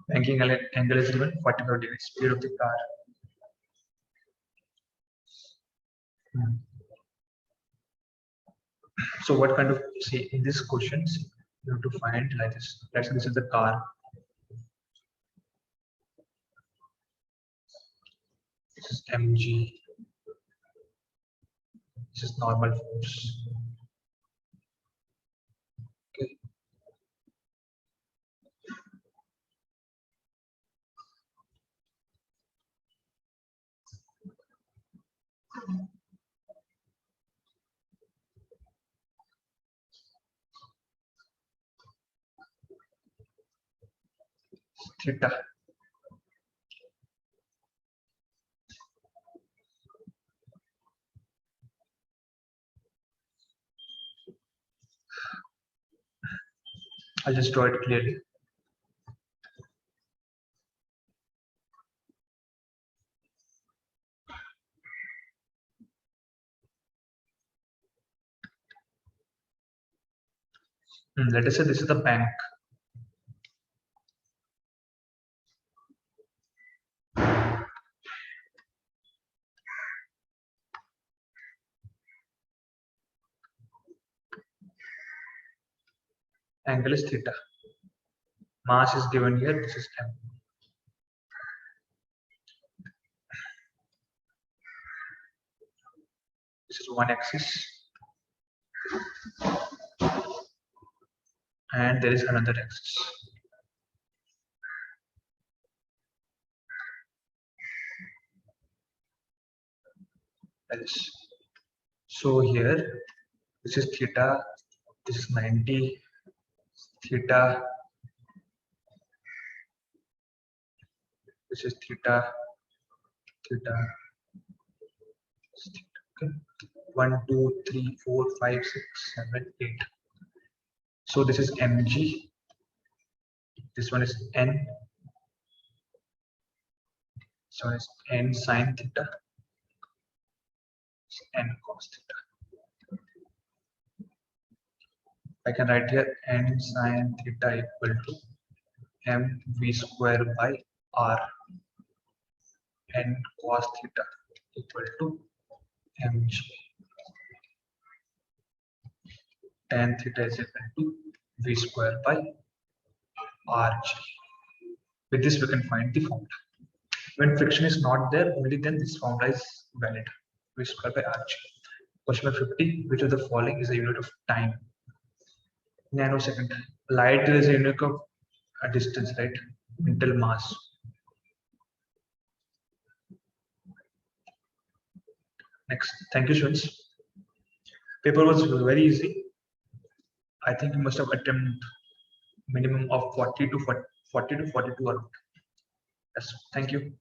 Banking angle is given 45 degree, speed of the car. So what kind of, say in these questions you have to find like this. Let's say this is the car. This is mg. This is normal force. Okay. Theta. I'll just draw it clearly. Let us say this is the bank. Angle is theta. Mass is given here. This is m. This is one axis. And there is another axis. Else. So here, this is theta, this is 90, theta, this is theta, theta, okay. 1, 2, 3, 4, 5, 6, 7, 8. So this is mg, this one is n, this one is n sine theta, n cos theta. I can write here n sine theta equal to m v square by r, n cos theta equal to mg. Tan theta is equal to v square by rg. With this we can find the formula. When friction is not there, only then this formula is valid. V square by rg. Question number 50. Which of the following is a unit of time? Nanosecond. Light is a unit of a distance, right? Until mass. Next. Thank you, students. Paper was very easy. I think you must have attempted minimum of 40 to 42 around. Yes, thank you.